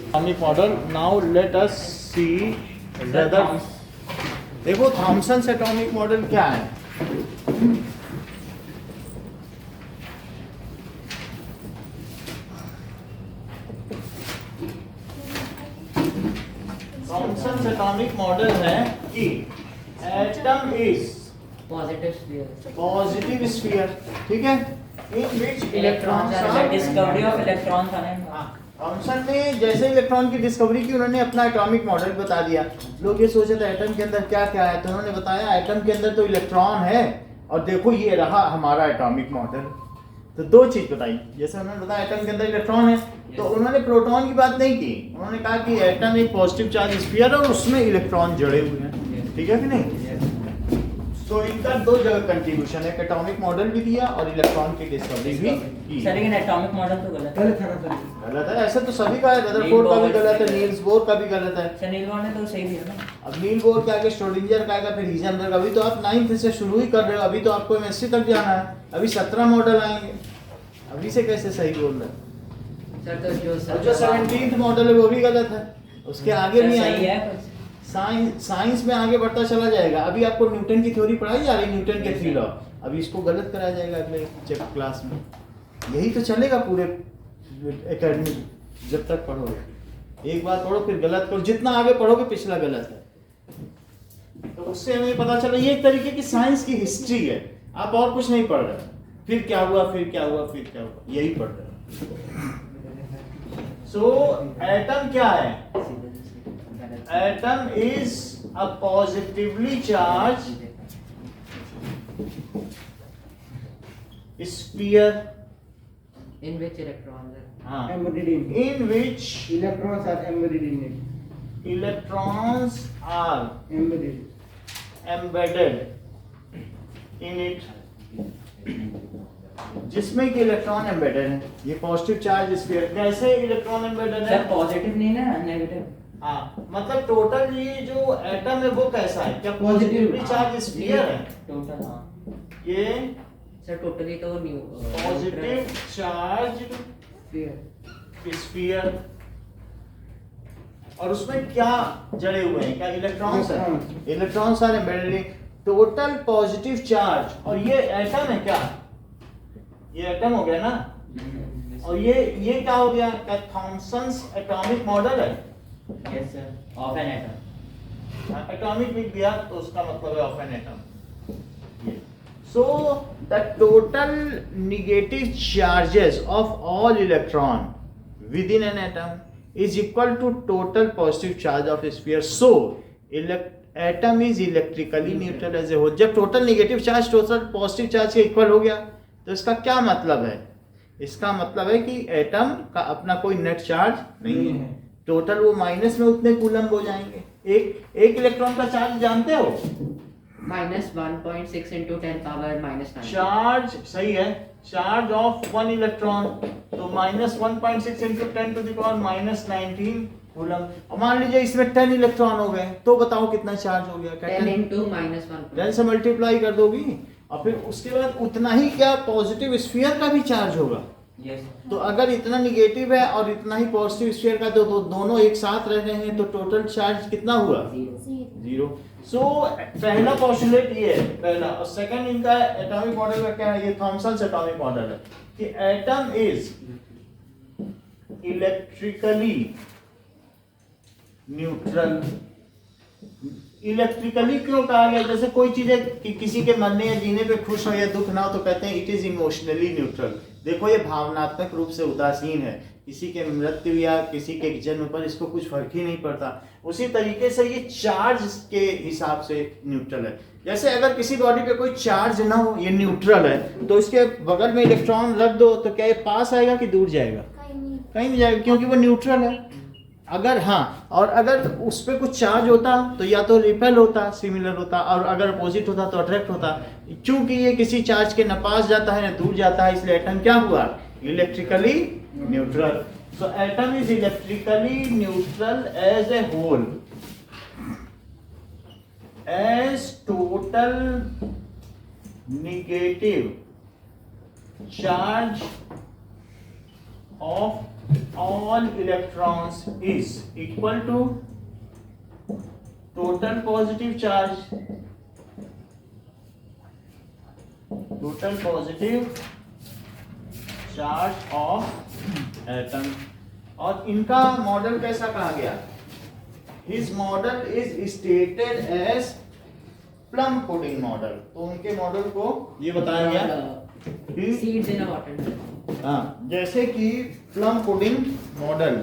atomic model. Now let us see whether देखो Thompson atomic model क्या है। Thompson atomic model है कि एटम इज पॉजिटिव स्फीयर, ठीक है, in which electrons are discovery of electron था ना। थॉमसन ने जैसे इलेक्ट्रॉन की डिस्कवरी की उन्होंने अपना एटॉमिक मॉडल बता दिया। लोग ये सोचे थे एटम के अंदर क्या क्या है, तो उन्होंने बताया एटम के अंदर तो इलेक्ट्रॉन है और देखो ये रहा हमारा एटॉमिक मॉडल। तो दो चीज बताई, जैसे उन्होंने बताया एटम के अंदर इलेक्ट्रॉन है, तो उन्होंने प्रोटॉन की बात नहीं की, उन्होंने कहा कि एटम एक पॉजिटिव चार्ज स्फीयर है और उसमें इलेक्ट्रॉन जड़े हुए हैं, ठीक है कि नहीं। तो इनका दो जगह कंट्रीब्यूशन है, एटॉमिक मॉडल भी दिया और इलेक्ट्रॉन की डिस्कवरी भी की। सर लेकिन एटॉमिक मॉडल तो गलत है। गलत है, ऐसा तो सभी का है, रदरफोर्ड का भी गलत है, नील्स बोर का भी गलत है। सर नील बोर ने तो सही दिया ना। अब नील बोर का आगे श्रोडिंगर का आएगा, फिर हीजनबर्ग। अभी तो आप 9th से शुरू ही कर रहे हो, अभी तो आपको एमएससी तक जाना है, अभी 17 मॉडल आएंगे, अभी से कैसे सही बोल रहे हैं। सर तो जो 17th मॉडल है वो भी गलत है, उसके आगे भी सही है। साइंस में आगे बढ़ता चला जाएगा। अभी आपको न्यूटन की थ्योरी पढ़ाई जा रही है, न्यूटन के 3 लॉ, अभी इसको गलत कराया जाएगा अगले क्लास में। यही तो चलेगा पूरे एकेडमी जब तक पढ़ोगे, एक बार पढ़ो फिर गलत करो, जितना आगे पढ़ोगे पिछला गलत है। तो उससे हमें पता चला ये एक तरीके की साइंस की हिस्ट्री है, आप और कुछ नहीं पढ़ रहे, फिर क्या हुआ फिर क्या हुआ फिर क्या हुआ, यही पढ़ रहे। सो एटम क्या है? Atom is a positively charged sphere in which electrons are embedded in it. in which Electrons are embedded in it. electrons are embedded in it, जिसमें कि इलेक्ट्रॉन एम्बेडेड है। ये पॉजिटिव चार्ज स्फीयर। कैसे electron embedded है? Sir positive नहीं ना, negative. हाँ, मतलब टोटल ये जो एटम है वो कैसा है? क्या पॉजिटिवली चार्ज स्फीयर है? टोटल हाँ। ये सर टोटली तो पॉजिटिव चार्ज स्फीयर, और उसमें क्या जड़े हुए हैं? क्या इलेक्ट्रॉन्स हैं? Electrons are embedded in total positive charge. और ये एटम है क्या? ये एटम हो गया ना। और ये क्या हो गया? क्या थॉमसन्स एटॉमिक मॉडल है? Yes sir, of an atom. Atomic लिख दिया तो उसका मतलब है of an atom. So the total negative charges of all electron within an atom is equal to total positive charge of sphere. So atom is electrically neutral as a whole. जब total negative charge total positive charge के equal हो गया तो इसका क्या मतलब है? इसका मतलब है कि एटम का अपना कोई नेट चार्ज नहीं है, टोटल वो माइनस में उतने कूलम्ब हो जाएंगे। एक इलेक्ट्रॉन का चार्ज जानते हो? -1.6 × 10⁻⁻⁹ चार्ज सही है, चार्ज ऑफ वन इलेक्ट्रॉन तो -1.6 × 10⁻⁻19 कूलम्ब। और मान लीजिए इसमें 10 इलेक्ट्रॉन हो गए तो बताओ कितना चार्ज हो गया? 10 × -1 10 से मल्टीप्लाई कर दोगी और फिर उसके बाद उतना ही क्या पॉजिटिव स्फीयर का भी चार्ज होगा। यस। तो अगर इतना निगेटिव है और इतना ही पॉजिटिव स्फीयर का तो दोनों एक साथ रह रहे हैं तो टोटल चार्ज कितना हुआ? 0। सो पहला पोस्टुलेट ये है पहला। और सेकंड इनका एटॉमिक मॉडल का क्या है? ये थॉमसन एटॉमिक मॉडल है कि atom is electrically neutral. Electrically क्यों कहा गया? जैसे कोई चीज है कि किसी के मरने या जीने पे खुश हो या दुख ना हो तो कहते हैं इट इज इमोशनली न्यूट्रल। देखो ये भावनात्मक रूप से उदासीन है, किसी के मृत्यु या किसी के जन्म पर इसको कुछ फर्क ही नहीं पड़ता। उसी तरीके से ये चार्ज के हिसाब से न्यूट्रल है। जैसे अगर किसी बॉडी पे कोई चार्ज ना हो, ये न्यूट्रल है, तो इसके बगल में इलेक्ट्रॉन रख दो तो क्या ये पास आएगा कि दूर जाएगा? कहीं नहीं जाएगा, क्योंकि वो न्यूट्रल है। अगर हाँ, और अगर उस पर कुछ चार्ज होता तो या तो रिपेल होता, सिमिलर होता, और अगर अपोजिट होता तो अट्रैक्ट होता। क्योंकि ये किसी चार्ज के न पास जाता है न दूर जाता है, इसलिए एटम क्या हुआ? Electrically neutral. So atom is electrically neutral as a whole, as total negative charge of all electrons is equal to total positive charge, total positive charge of atom। और इनका मॉडल कैसा कहा गया? His model is stated as plum pudding model। तो उनके model को ये बताया गया कि Seeds in a water। हाँ, जैसे कि प्लम पुडिंग मॉडल,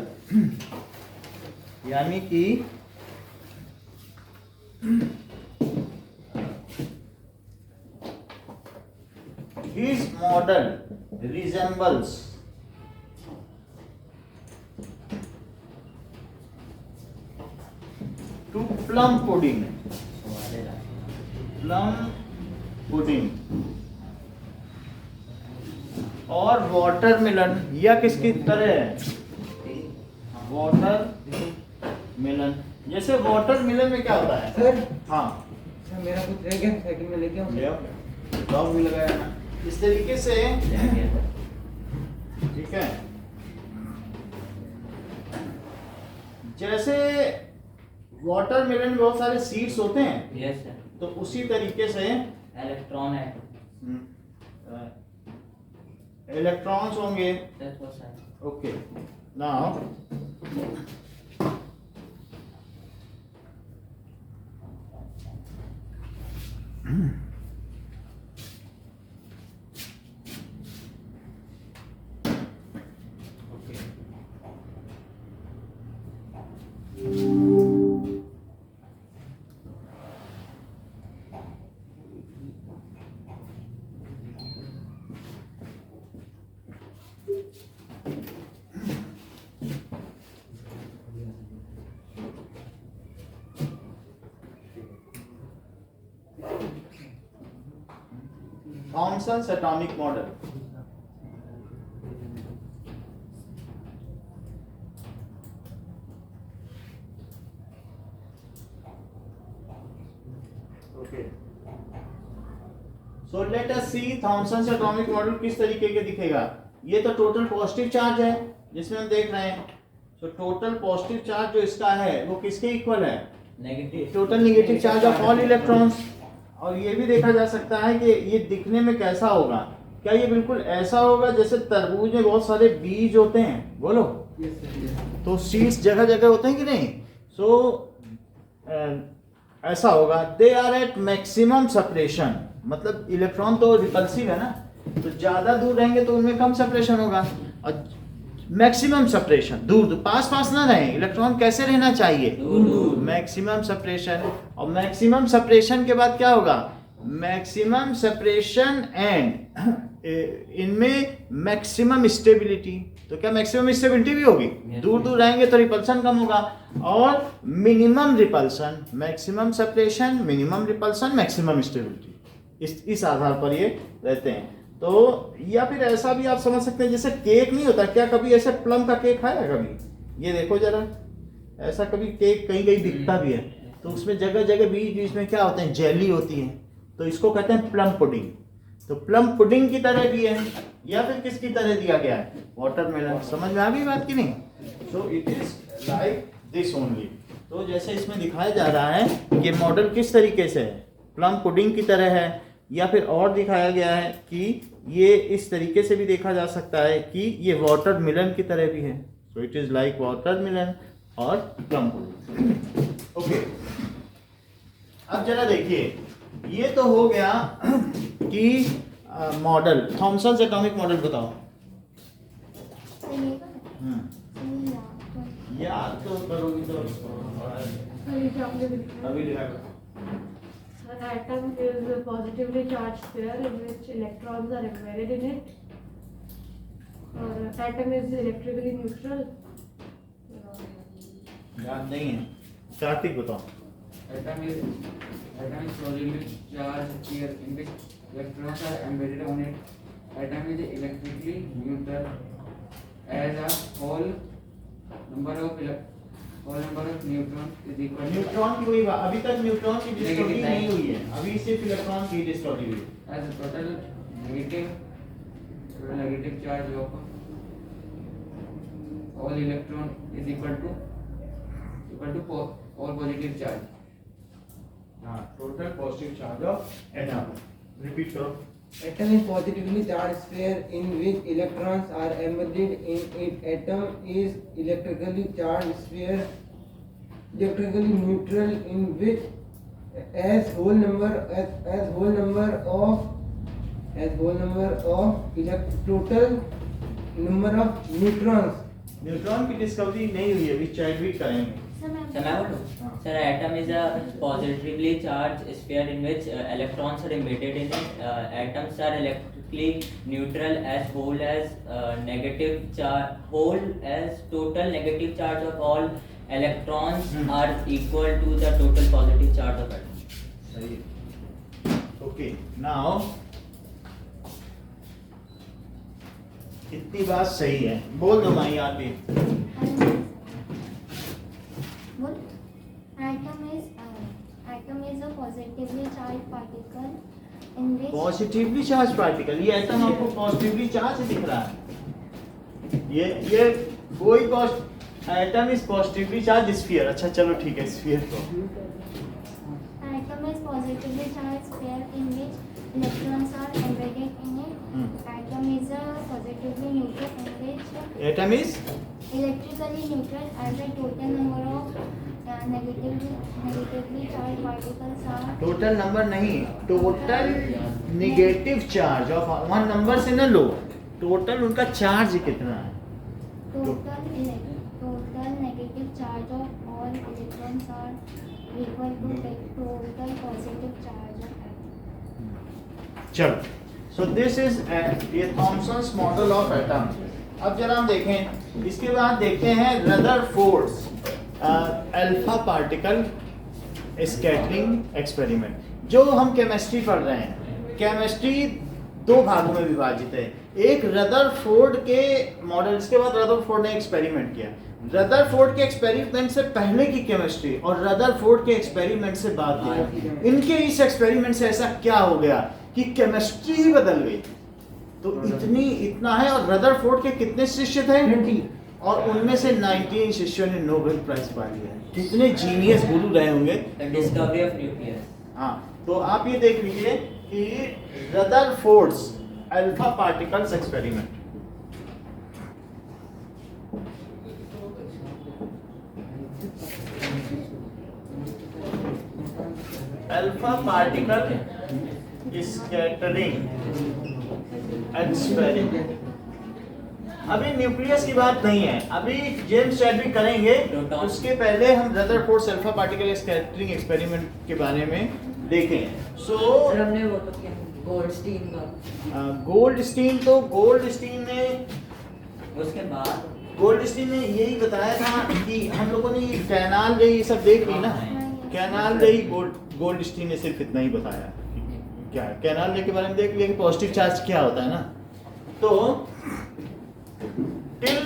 यानी कि his model resembles to plum pudding, plum pudding और वाटरमेलन, या किसकी तरह है? वाटरमेलन। जैसे वाटरमेलन में क्या होता है? सर हाँ, सर मेरा कुछ रह गया, साइकिल में लेके आऊं? ले आओ, लॉक भी लगाया ना इस तरीके से, ठीक है। जैसे वाटरमेलन में बहुत सारे सीड्स होते हैं, यस सर। तो उसी तरीके से इलेक्ट्रॉन है। इलेक्ट्रॉन्स होंगे। That was sir. Okay, now Thomson's atomic model। Okay. So let us see Thomson's atomic model किस तरीके के दिखेगा। ये तो टोटल पॉजिटिव चार्ज है जिसमें हम देख रहे हैं। तो टोटल पॉजिटिव चार्ज जो इसका है वो किसके इक्वल है? Negative. Total negative charge of all electrons. और ये भी देखा जा सकता है कि ये दिखने में कैसा होगा। क्या ये बिल्कुल ऐसा होगा जैसे तरबूज में बहुत सारे बीज होते हैं? बोलो। Yes sir. तो सीड्स जगह जगह होते हैं कि नहीं? सो ऐसा होगा। They are at maximum separation, मतलब इलेक्ट्रॉन तो रिपल्सिव है ना, तो ज्यादा दूर रहेंगे तो उनमें कम सेपरेशन होगा। और मैक्सिमम सेपरेशन, दूर दूर, पास पास ना रहे। इलेक्ट्रॉन कैसे रहना चाहिए? दूर। Maximum separation. और मैक्सिमम सेपरेशन के बाद क्या होगा? मैक्सिमम सेपरेशन एंड इनमें मैक्सिमम स्टेबिलिटी। तो क्या मैक्सिमम स्टेबिलिटी भी होगी? दूर दूर रहेंगे तो रिपल्सन कम होगा। और minimum repulsion, maximum separation, minimum repulsion, maximum stability, इस आधार पर ये रहते हैं। तो या फिर ऐसा भी आप समझ सकते हैं जैसे केक नहीं होता क्या? कभी ऐसे प्लम का केक खाया कभी? ये देखो जरा, ऐसा कभी केक कहीं कहीं दिखता भी है, तो उसमें जगह जगह बीच बीच में क्या होते हैं? जेली होती है। तो इसको कहते हैं प्लम पुडिंग। तो प्लम पुडिंग की तरह भी है, या फिर किसकी तरह दिया गया है? वाटरमेलन। समझ में आ गई बात कि नहीं? So it is like this only. तो जैसे इसमें दिखाया जा रहा है कि मॉडल किस तरीके से है, प्लम पुडिंग की तरह है, या फिर और दिखाया गया है कि ये इस तरीके से भी देखा जा सकता है कि ये वाटरमेलन की तरह भी है। So it is like watermelon और प्लम पुडिंग। ओके, अब जरा देखिए, ये तो हो गया कि मॉडल, थॉमसन एटॉमिक मॉडल बताओ। याद तो करोगी तो अभी लिखा। An atom is a positively charged sphere in which electrons are embedded in it. Or atom is electrically neutral. याद नहीं है, कार्तिक बताओ। Atom is positively charged sphere in which electrons are embedded on it. Atom is electrically neutral as a whole number of neutrons is equal to neutron की वही बात, अभी तक neutron की डिस्कवरी Negative नहीं हुई है, अभी सिर्फ इलेक्ट्रॉन की डिस्कवरी हुई। as a total negative charge of all electron is equal to all positive charge. हाँ, total positive charge of atom. Repeat करो. Atom is positively charged sphere in which electrons are embedded in it. Atom is electrically charged sphere, electrically neutral in which as whole number of total number of neutrons. Neutron की discovery नहीं हुई है, अभी Chadwick करेंगे. Sir मैं बोलूं? Sir, atom is a positively charged sphere in which electrons are embedded in it. Atoms are electrically neutral as whole as negative charge. Whole as total negative charge of all electrons are equal to the total positive charge of atom. सही है. Okay, now इतनी बात सही है. बोल दो माई आप भी. Atom is a positively charged particle in which positively charge particle. ये एटम आपको पॉजिटिवली चार्ज दिख रहा है. ये कोई atom is positively charge sphere. अच्छा चलो ठीक है, स्फीयर को. atom is positively charged sphere in which electrons are embedded in it. Atom is a positively neutral in which atom is electrically neutral as a total number of negatively charged particles are total number नहीं, total negative charge of one number से न लो, total उनका charge कितना है. total negative charge of all electrons are equal to the total positive charge of atom. चलो, so this is ये Thomson's model of atom. अब जरा हम देखें, इसके बाद देखते हैं Rutherford's alpha particle scattering experiment. जो हम केमिस्ट्री पढ़ रहे हैं, केमिस्ट्री दो भागों में विभाजित है. एक रदरफोर्ड के मॉडल, इसके बाद रदरफोर्ड ने एक्सपेरिमेंट किया. रदरफोर्ड के एक्सपेरिमेंट से पहले की केमिस्ट्री और रदरफोर्ड के एक्सपेरिमेंट से बाद की, इनके इस एक्सपेरिमेंट से ऐसा क्या हो गया कि केमिस्ट्री ही बदल गई. तो इतना है. और रदरफोर्ड के कितने शिष्य थे? 20. और उनमें से 19 शिष्यों ने नोबेल प्राइज पा लिया. कितने जीनियस गुरु रहे होंगे. The discovery of nucleus. हाँ, तो आप ये देख लीजिए कि Rutherford's alpha particles experiment. Alpha particle scattering experiment. अभी न्यूक्लियस की बात नहीं है, अभी जेम्स चैडविक करेंगे. उसके पहले हम Rutherford alpha particle scattering experiment के बारे में देखें. सो हमने वो तो किया गोल्डस्टीन का. गोल्डस्टीन ने उसके बाद गोल्डस्टीन ने यही बताया था कि हम लोगों ने ये कैनाल रे ये सब देख ली ना. कैनाल रे गोल्डस्टीन ने सिर्फ इतना ही बताया. क्या कैनाल रे के बारे में देख लिया कि पॉजिटिव चार्ज क्या होता है ना. तो till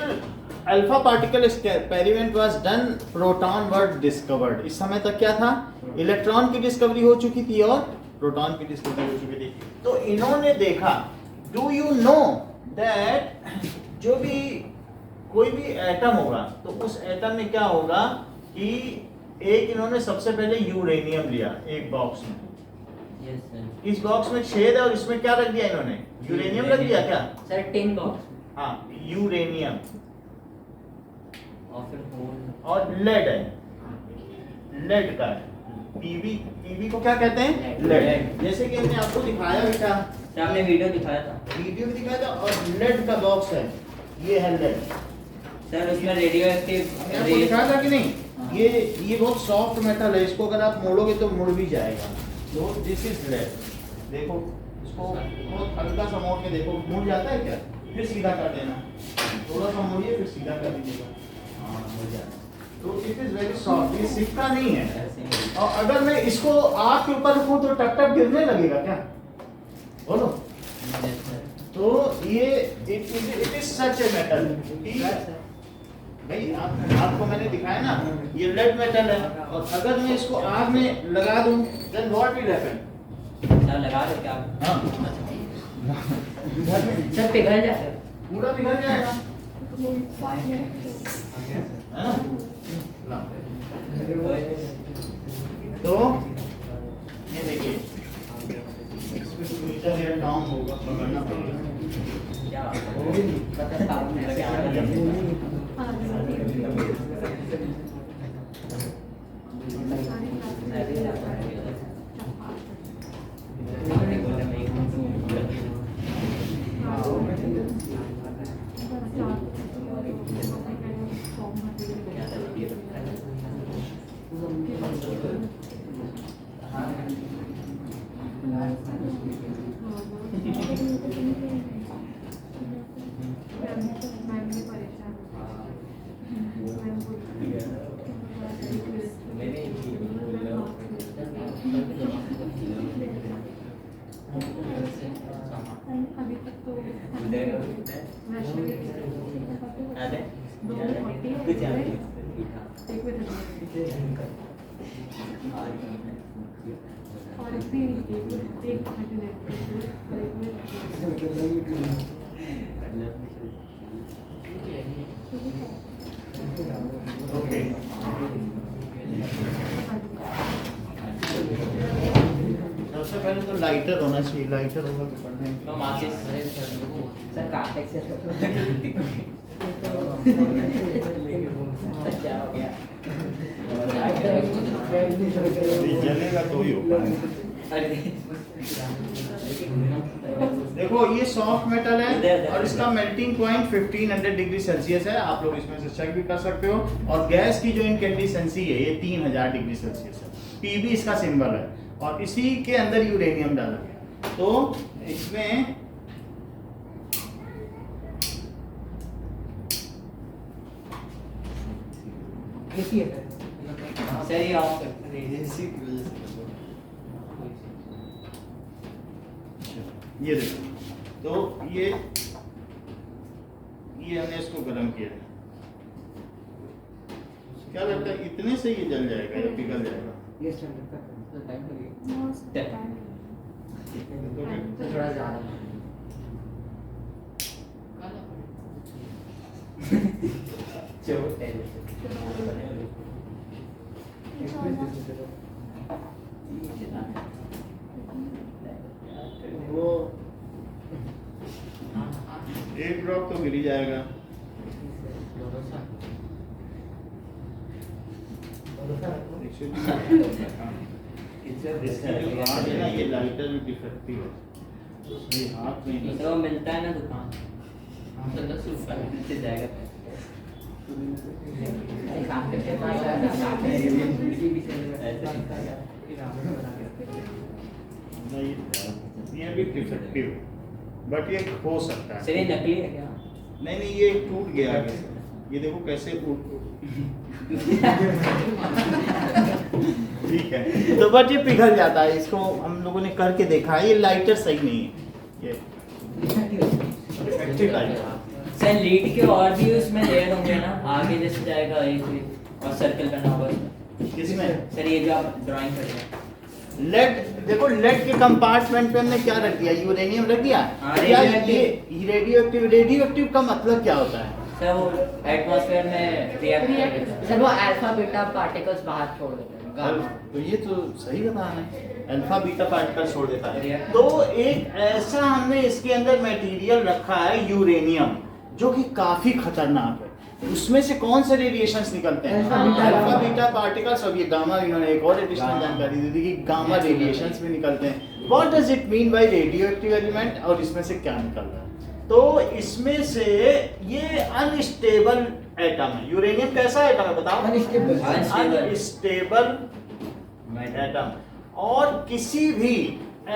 alpha particle experiment was done, proton were discovered. इस समय तक क्या था? इलेक्ट्रॉन की डिस्कवरी हो चुकी थी और प्रोटॉन की डिस्कवरी हो चुकी थी. तो इन्होंने देखा, डू यू नो दैट जो भी कोई भी एटम होगा तो उस एटम में क्या होगा कि एक इन्होंने सबसे पहले यूरेनियम लिया एक बॉक्स में. yes sir. इस बॉक्स में छेद है और इसमें क्या रख दिया इन्होंने? यूरेनियम रख दिया. क्या? Sir, tin box. हाँ, यूरेनियम. और फिर whole. और लेड है, लेड का है. पीवी को क्या कहते हैं? लेड. जैसे कि हमने आपको दिखाया भी था, सर आपने वीडियो दिखाया था. वीडियो भी दिखाया था. और लेड का बॉक्स है, ये है लेड. सर उसमें रेडियो एक्टिव आपको दिखाया था कि नहीं? ये बहुत सॉफ्ट मेटल है, इसको अगर आप मोड़ोगे तो मुड़ भी जाएगा. तो दिस इज लेड. देखो इसको बहुत हल्का सा मोड़ के देखो, मुड़ जाता है क्या? फिर सीधा कर देना, थोड़ा सा मोड़िए फिर सीधा कर दीजिएगा. हाँ हो जाता. तो इट इज वेरी सॉफ्ट, ये सिक्का नहीं है. ऐसे ही. और अगर मैं इसको आग के ऊपर रखूं तो टप टप गिरने लगेगा क्या? बोलो. Yes, sir. तो ये it is such a metal. भाई आपको मैंने दिखाया ना, ये लेड मेटल है. और अगर मैं इसको आग में लगा दूं then what will happen? Sir लगा दो क्या? हाँ, सर पिघल जाता है. पूरा पिघल जाएगा. है ना? तो ये देखिए मीटर या टर्म होगा, पकड़ना पड़ेगा। अभी तक तो वैष्णवी और इतनी एक ओके, सबसे पहले तो लाइटर होना चाहिए, लाइटर होगा तो पढ़ने में। तो माचिस सर कांटेक्ट से अच्छा हो गया। ये जलेगा तो ही होगा। देखो ये सॉफ्ट मेटल है और इसका मेल्टिंग पॉइंट 1500 डिग्री सेल्सियस है। आप लोग इसमें से चेक भी कर सकते हो। और गैस की जो इनकैंडिसेंसी है ये 3000 डिग्री सेल्सियस है। पीबी इसका सिंबल है और इसी के अंदर यूरेनियम डाला गया। तो इसमें सर ये ऑफ करते ये देखो, तो ये हमने इसको गर्म किया है। क्या लगता है इतने से ये जल जाएगा या पिघल जाएगा? थोड़ा ज्यादा वो एक ड्रॉप तो गिर ही जाएगा। इसका जो हाथ है ना ये लाइटर में डिफेक्टिव है। ये हाथ में तो मिलता है ना दुकान तो 10 रुपये से जाएगा। नहीं, ये भी डिफेक्टिव है बट ये हो सकता है। सर ये नकली है क्या? नहीं ये टूट गया आगे से। ये देखो कैसे ठीक है। तो बट ये पिघल जाता है। इसको हम लोगों ने करके देखा है, ये लाइटर सही नहीं है। ये डिफेक्टिव लाइटर है। सर लीड के और भी उसमें लेयर होंगे ना, आगे जैसे जाएगा एक और सर्कल बना होगा उसमें। किसमें? सर ये जो आप ड्राइंग कर रहे हैं लेड, देखो लेड के कंपार्टमेंट पे हमने क्या रख दिया? यूरेनियम रख दिया। हाँ, या रेडियोएक्टिव। ये रेडियोएक्टिव, रेडियोएक्टिव का मतलब क्या होता है? सर वो एटमॉस्फेयर में रिएक्ट करेगा। सर वो अल्फा बीटा पार्टिकल्स बाहर छोड़ देते हैं गामा। तो ये तो सही बताना है, अल्फा बीटा पार्टिकल छोड़ देता है। React- तो एक ऐसा हमने इसके अंदर मटेरियल रखा है यूरेनियम जो कि काफी खतरनाक है। उसमें से कौन से रेडिएशंस निकलते हैं? Alpha beta particles. और ये गामा, इन्होंने एक और एडिशनल जानकारी दी थी कि गामा रेडिएशंस भी निकलते हैं। What does it mean bye radioactive element? और इसमें से क्या निकल रहा है? तो इसमें से ये अनस्टेबल एटम है। यूरेनियम कैसा एटम है बताओ? Unstable atom. और किसी भी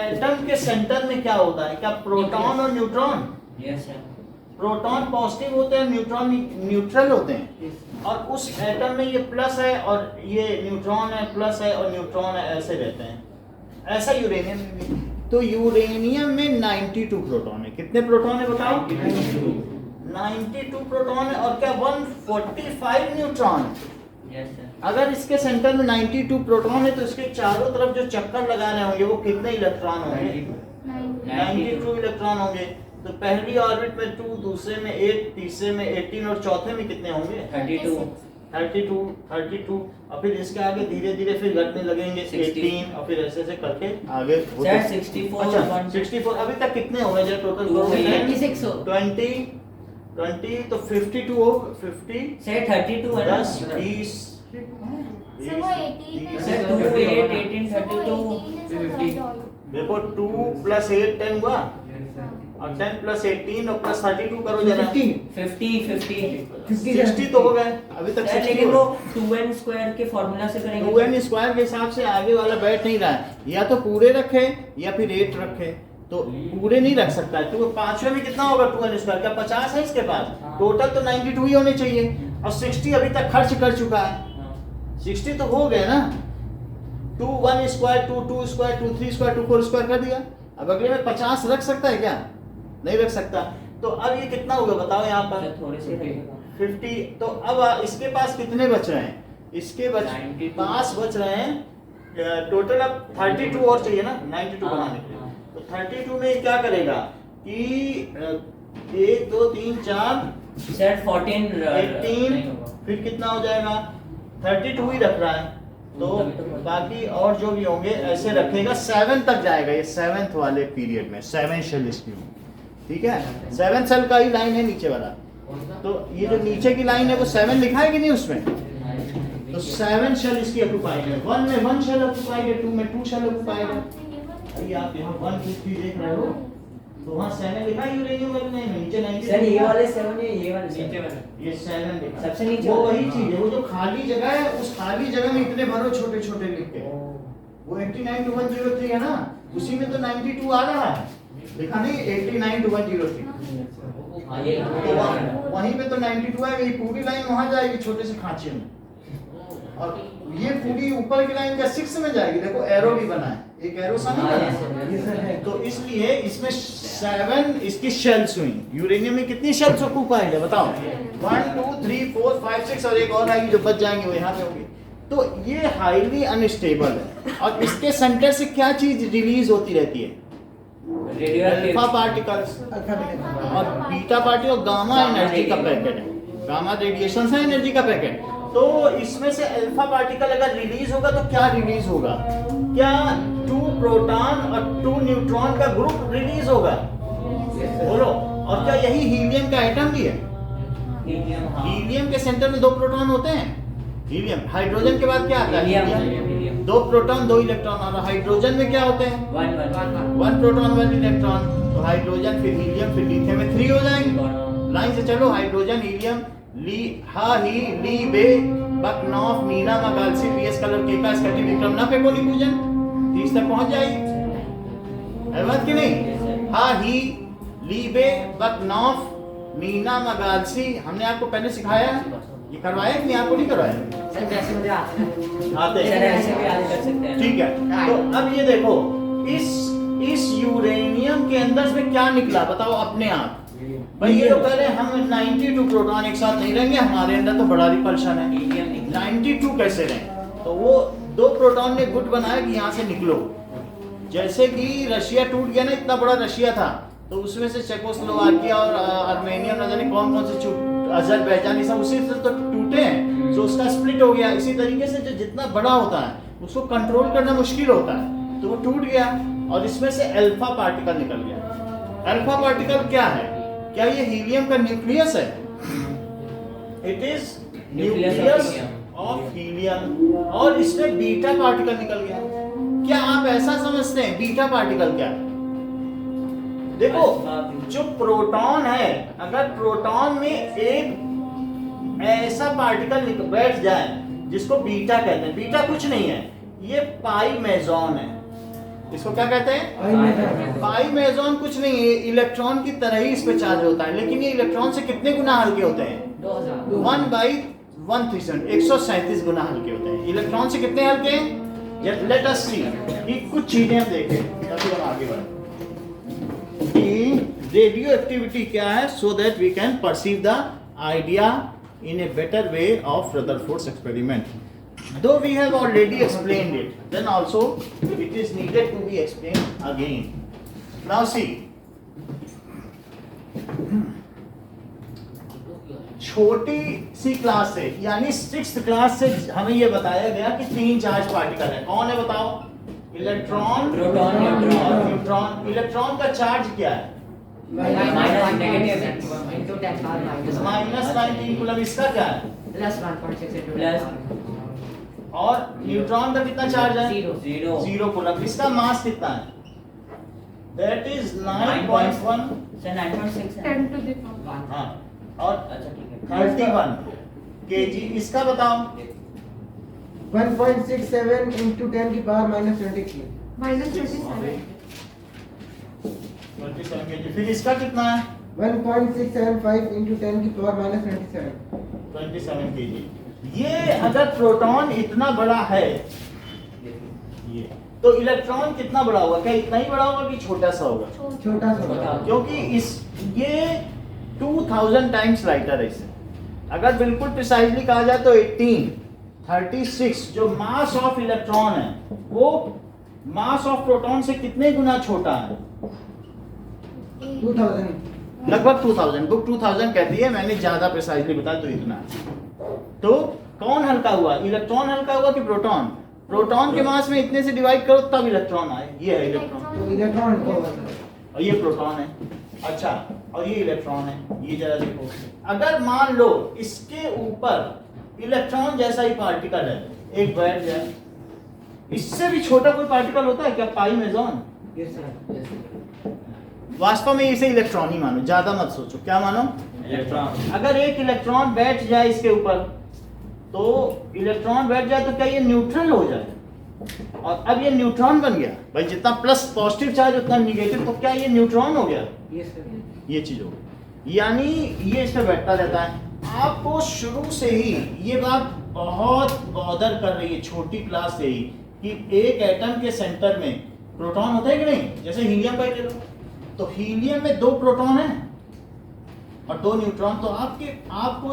एटम के सेंटर में क्या होता है? क्या प्रोटॉन और neutron? Yes sir. Proton positive होते हैं, न्यूट्रॉन न्यूट्रल होते हैं। और उस एटम में ये प्लस है और ये न्यूट्रॉन है, प्लस है और न्यूट्रॉन है, ऐसे रहते हैं। ऐसा यूरेनियम में भी। तो यूरेनियम में 92 प्रोटॉन है। कितने प्रोटॉन है बताओ? 92 प्रोटॉन है। और क्या 145 न्यूट्रॉन? Yes sir. अगर इसके सेंटर में 92 प्रोटॉन है तो इसके चारों तरफ जो चक्कर लगाने होंगे वो कितने इलेक्ट्रॉन होंगे? 92 इलेक्ट्रॉन होंगे। तो पहली ऑर्बिट में 2, दूसरे में 8, तीसरे में 18 और चौथे में कितने होंगे? 32 और फिर इसके आगे धीरे धीरे फिर घटने लगेंगे 18 और फिर ऐसे ऐसे करके आगे सर 64 अच्छा 64 अभी तक कितने हो गए? टोटल 26 हो। 20 तो 52 हो 50 सर 32 है ना 10 20 So वो 18 सर 2 8 18 32 देखो 2 + 8 10 हुआ और 10 + 18 और + 32 करो जरा 50 60 तो हो गए अभी तक। सर 60 लेकिन हो वो 2n स्क्वायर के फार्मूला से करेंगे 2n स्क्वायर के हिसाब से आगे वाला बैठ नहीं रहा है, या तो पूरे रखे या फिर 8 रखे, तो पूरे नहीं रख सकता है। तो पांचवे में कितना होगा 2n स्क्वायर? क्या 50 है इसके पास? टोटल तो 92 ही होने चाहिए और 60 अभी तक खर्च कर चुका है। 60 तो हो गए ना। 2 1 स्क्वायर 2 2 स्क्वायर 2 3 स्क्वायर 2 4 स्क्वायर कर दिया। अब अगले में 50 रख सकता है क्या? नहीं रख सकता। तो अब ये कितना होगा बताओ यहाँ पर? सर थोड़े से रहेगा 50। तो अब इसके पास कितने बच रहे हैं? इसके 92 पास बच रहे हैं टोटल। अब 32 और चाहिए ना 92 हाँ, बनाने के लिए। हाँ। तो 32 में क्या करेगा कि 1 2 3 4 सर 14 18 नहीं होगा फिर कितना हो जाएगा? 32 ही रख रहा है। तो तभी तो बाकी और जो भी होंगे ऐसे रखेगा। 7 तक जाएगा ये 7th वाले पीरियड में 7 शेल स्क्यू। ठीक है 7 शेल का ही लाइन है नीचे वाला। तो ये जो नीचे की लाइन है वो 7 लिखा है कि नहीं उसमें? तो 7 शेल इसकी ऑक्युपाइड है। 1 में 1 शेल ऑक्युपाइड है, 2 में 2 शेल ऑक्युपाइड है। अभी आप यहाँ 150 देख रहे हो तो वहाँ 7 लिखा है यूरेनियम वाले में, नीचे 90 सर ये वाले 7 है, ये वाले नीचे 7 वाला ये 7 लिखा है। सबसे नीचे वो वाला। वही चीज है, वो जो खाली जगह है उस खाली जगह में इतने भरो छोटे छोटे लिख के। वो 89 to 103 है ना, उसी में तो 92 आ रहा है, लिखा नहीं 89 to 103। हाँ ये तो वहीं पे तो 92 है, ये पूरी लाइन वहां जाएगी छोटे से खांचे में, और ये पूरी ऊपर की लाइन क्या 6 में जाएगी। देखो एरो भी बना है, एक एरो सा नहीं बना ये सर है। है। तो इसलिए इसमें 7 इसकी शेल्स हुई। यूरेनियम में कितनी शेल्स ऑक्युपाइड है बताओ? 1 2 3 4 5 6 और एक और आएगी जो बच जाएंगे वो यहाँ पे होगी। तो ये हाईली अनस्टेबल है। और इसके सेंटर से क्या चीज रिलीज होती रहती है? रेडियो अल्फा पार्टिकल्स और बीटा पार्टिकल, गामा एनर्जी का पैकेट है, गामा रेडिएशन है एनर्जी का पैकेट। तो इसमें से अल्फा पार्टिकल अगर रिलीज होगा तो क्या रिलीज होगा? क्या 2 प्रोटॉन और 2 न्यूट्रॉन का ग्रुप रिलीज होगा? बोलो। और क्या यही हीलियम का एटम भी है? हीलियम हाँ हीलियम के सेंटर में 2 प्रोटॉन होते हैं। हीलियम, हाइड्रोजन के बाद क्या आता है? Helium 2 proton 2 electron. और हाइड्रोजन में क्या होते हैं? 1 1 प्रोटॉन 1 इलेक्ट्रॉन। तो हाइड्रोजन फिर हीलियम फिर लिथियम में 3 हो जाएंगे। लाइन से चलो, हाइड्रोजन हीलियम ली हा ही ली बे बक नॉफ मीना मगालसी पीएस कलर के का स्कैटी विक्रम ना पे कोली पूजन 30 तक पहुंच जाएगी। है बात कि नहीं? हा ही ली बे बक नॉफ मीना मगालसी हमने आपको पहले सिखाया, ये करवाया कि नहीं? आपको नहीं करवाया? सर जैसे मुझे आता है आते सर हैं। ऐसे भी याद कर सकते हैं ठीक है। तो अब ये देखो इस यूरेनियम के अंदर से क्या निकला बताओ अपने आप? भाई ये तो कह रहे हैं हम 92 प्रोटॉन एक साथ नहीं रहेंगे, हमारे अंदर तो बड़ा रिपल्शन है। हीलियम निकला 92 कैसे रहे? तो वो 2 प्रोटॉन ने गुट बनाया कि यहाँ से निकलो। जैसे कि रशिया टूट गया ना, इतना बड़ा रशिया था, तो उसमें से चेकोस्लोवाकिया और आर्मेनिया न जाने कौन कौन से अजरबैजान ये सब उसी से तो टूटे हैं, तो उसका स्प्लिट हो गया। इसी तरीके से जो जितना बड़ा होता है उसको कंट्रोल करना मुश्किल होता है, तो वो टूट गया और इसमें से अल्फा पार्टिकल निकल गया। अल्फा पार्टिकल क्या है? क्या ये हीलियम का न्यूक्लियस है? It is nucleus of helium. और इसमें बीटा पार्टिकल निकल गया। क्या आप ऐसा समझते हैं बीटा पार्टिकल क्या है? देखो जो प्रोटॉन है, अगर प्रोटॉन में एक ऐसा पार्टिकल बैठ जाए जिसको बीटा कहते हैं, बीटा कुछ नहीं है, ये पाई मेजॉन है। इसको क्या कहते हैं? पाई मेजॉन कुछ नहीं है, इलेक्ट्रॉन की तरह ही इस पे चार्ज होता है, लेकिन ये इलेक्ट्रॉन से कितने गुना हल्के होते हैं? 1/137 137 गुना हल्के होते हैं। इलेक्ट्रॉन से कितने हल्के हैं? लेट अस सी कि कुछ चीजें हम देखें तभी हम आगे बढ़ें कि रेडियो एक्टिविटी क्या है, so that we can perceive the idea in a better way of Rutherford's experiment. Though we have already explained it, then also it is needed to be explained again. Now see, छोटी सी class से यानी 6th class से हमें ये बताया गया कि 3 charge particle है। कौन है बताओ? Electron, proton, neutron. और न्यूट्रॉन। इलेक्ट्रॉन का चार्ज क्या है? Minus negative into 10 power minus minus 19 coulomb. इसका क्या है? plus 1.6 into Plus 10 और न्यूट्रॉन का कितना चार्ज है? Zero. 0 0 कूलम। इसका मास कितना है? That is 9.1। सर 9.6 है 10 to the power हाँ, और अच्छा ठीक है 31 kg। इसका बताओ। 1.67 into 10 की पावर minus 23 minus 27 27 kg। फिर इसका कितना है? 1.675 into 10 की पावर minus 27 27 kg। ये अगर प्रोटॉन इतना बड़ा है ये, तो इलेक्ट्रॉन कितना बड़ा होगा? क्या इतना ही बड़ा होगा कि छोटा सा होगा? छोटा सा छोटा। क्योंकि इस ये 2000 टाइम्स लाइटर है इससे। अगर बिल्कुल प्रिसाइजली कहा जाए तो 1836 जो मास ऑफ इलेक्ट्रॉन है वो मास ऑफ प्रोटॉन से कितने गुना छोटा है? 2000 लगभग 2000। बुक 2000 कहती है, मैंने ज्यादा प्रिसाइजली बताया तो इतना है। तो कौन हल्का हुआ? इलेक्ट्रॉन हल्का हुआ कि प्रोटॉन? प्रोटॉन के मास में इतने से डिवाइड करो तब इलेक्ट्रॉन आए। ये है इलेक्ट्रॉन तो इलेक्ट्रॉन को और ये प्रोटॉन है। अच्छा, और ये इलेक्ट्रॉन है। ये जरा देखो, अगर मान लो इसके ऊपर इलेक्ट्रॉन जैसा ही पार्टिकल है एक बैठ जाए, इससे भी छोटा कोई पार्टिकल होता है क्या? पाई मेजॉन। यस सर वास्तव में इसे इलेक्ट्रॉन ही मानो, ज्यादा मत सोचो। क्या मानो? इलेक्ट्रॉन। अगर एक इलेक्ट्रॉन बैठ जाए इसके ऊपर, तो इलेक्ट्रॉन बैठ जाए तो क्या ये न्यूट्रल हो जाए? और अब ये न्यूट्रॉन बन गया भाई, जितना प्लस पॉजिटिव चार्ज उतना निगेटिव, तो क्या ये न्यूट्रॉन हो गया? यस सर ये चीज हो गई। यानी ये इस पे बैठता रहता है। आपको शुरू से ही ये बात बहुत बॉदर कर रही है, छोटी क्लास से ही, कि एक एटम के सेंटर में प्रोटॉन होता है कि नहीं? जैसे हीलियम का ही ले लो, तो हीलियम में 2 प्रोटॉन हैं और 2 न्यूट्रॉन। तो आपको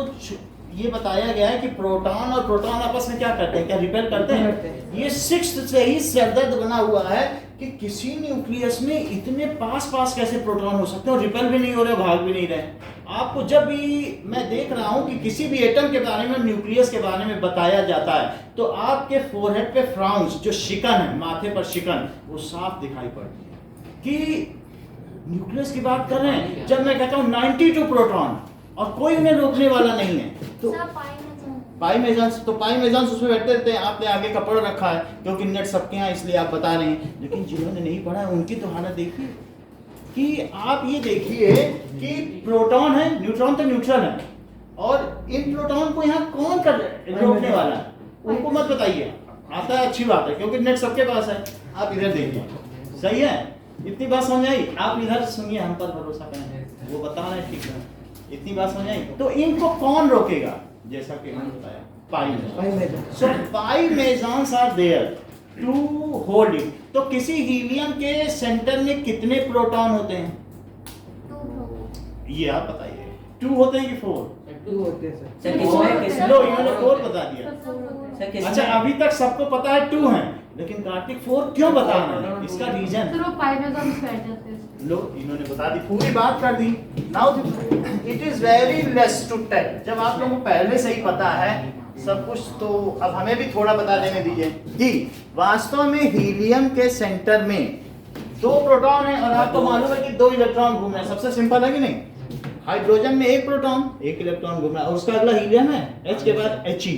ये बताया गया है कि प्रोटॉन और प्रोटॉन आपस में क्या करते हैं? क्या रिपेल करते हैं? ये 6th से ही सरदर्द बना हुआ है कि किसी न्यूक्लियस में इतने पास कैसे प्रोटॉन हो सकते हैं और रिपेल भी नहीं हो रहे, भाग भी नहीं रहे। आपको जब भी मैं देख रहा हूं कि किसी भी एटम के बारे में, न्यूक्लियस के बारे में बताया जाता है, तो आपके फोरहेड पे फ्राउंस, जो शिकन है, माथे पर शिकन, वो साफ दिखाई पड़ती है कि न्यूक्लियस की बात कर रहे हैं। जब मैं कहता हूं 92 प्रोटॉन और कोई उन्हें रोकने वाला नहीं है, तो पाई मेजॉन्स, तो पाई मेजॉन्स उसमें बैठते रहते हैं। आपने आगे का पढ़ रखा है क्योंकि नेट सबके यहाँ, इसलिए आप बता रहे हैं। लेकिन जिन्होंने नहीं पढ़ा है उनकी तो हालत देखिए कि आप ये देखिए कि प्रोटॉन है, न्यूट्रॉन तो न्यूट्रल है, और इन प्रोटॉन को यहाँ कौन रोकने वाला है? उनको मत बताइए। आता है, अच्छी बात है, क्योंकि नेट सबके पास है। आप इधर देखिए, सही है? इतनी बात समझ आई? आप इधर सुनिए, हम पर भरोसा करें, वो बता रहे हैं, ठीक है? इतनी बात समझ आई? तो इनको कौन रोकेगा? जैसा कि हमने बताया, pi. So pi mesons are there to hold it. तो किसी हीलियम के सेंटर में कितने प्रोटॉन होते हैं? ये आप बताइए। 2 होते हैं कि 4? 2 होते हैं सर सर किसमें लो, इन्होंने 4 बता दिया। सर किसमें? अच्छा, अभी तक सबको पता है 2 हैं, लेकिन कार्तिक 4 क्यों बता रहे हैं? इसका रीजन फिर वो पाई मेजॉन्स बैठ जाते हैं लो, इन्होंने बता दी, पूरी बात कर दी। Now it is very less to tell. जब आप लोगों को पहले से ही पता है सब कुछ, तो अब हमें भी थोड़ा बता देने दीजिए कि वास्तव में हीलियम के सेंटर में 2 प्रोटॉन है और आपको मालूम है कि 2 इलेक्ट्रॉन घूम रहे हैं। सबसे सिंपल है कि नहीं? हाइड्रोजन में 1 प्रोटॉन 1 इलेक्ट्रॉन घूम रहा है, और उसका अगला हीलियम है, H के बाद He,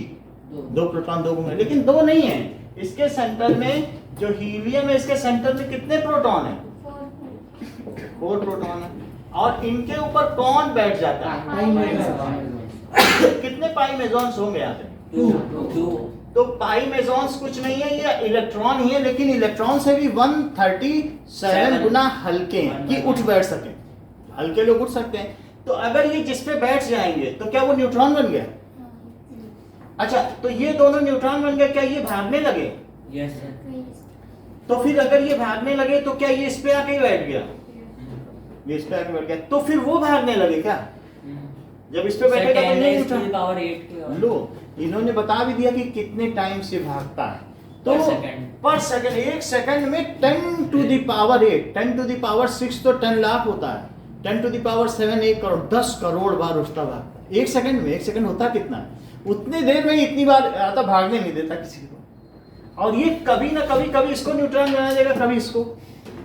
2 प्रोटॉन 2 घूम रहे हैं। लेकिन 2 नहीं है इसके सेंटर में। जो हीलियम है इसके सेंटर में कितने प्रोटॉन है? 4 प्रोटॉन है। और इनके ऊपर कौन बैठ जाता है? कितने पाई मेजॉन्स होंगे यहाँ पे? 2 तो पाई मेजॉन्स कुछ नहीं है, ये इलेक्ट्रॉन ही है, लेकिन इलेक्ट्रॉन से भी 137 गुना हल्के हैं कि उठ बैठ सके। हल्के लोग उठ सकते हैं। तो अगर ये जिस पे बैठ जाएंगे तो क्या वो न्यूट्रॉन बन गया? अच्छा, तो ये दोनों न्यूट्रॉन बन गए, क्या ये भागने लगे? Yes sir. तो फिर अगर ये भागने लगे तो क्या ये इस पे आके ही बैठ गया? ये इस पे आके बैठ गया, तो फिर वो भागने लगे क्या? जब इस पे बैठेगा तो ये न्यूट्रॉन। पावर 8 की लो, इन्होंने बता भी दिया कि कितने टाइम से भागता है। तो पर सेकंड 1 सेकंड में 10 to the power 8, 10 to the power 6 तो 10 लाख होता है। 10⁻7 1 करोड़ 10 करोड़ बार उठता भागता, 1 सेकंड में। 1 सेकंड होता कितना है, उतने देर में इतनी बार आता, भागने नहीं देता किसी को। और ये कभी ना कभी इसको न्यूट्रॉन बना देगा, कभी इसको।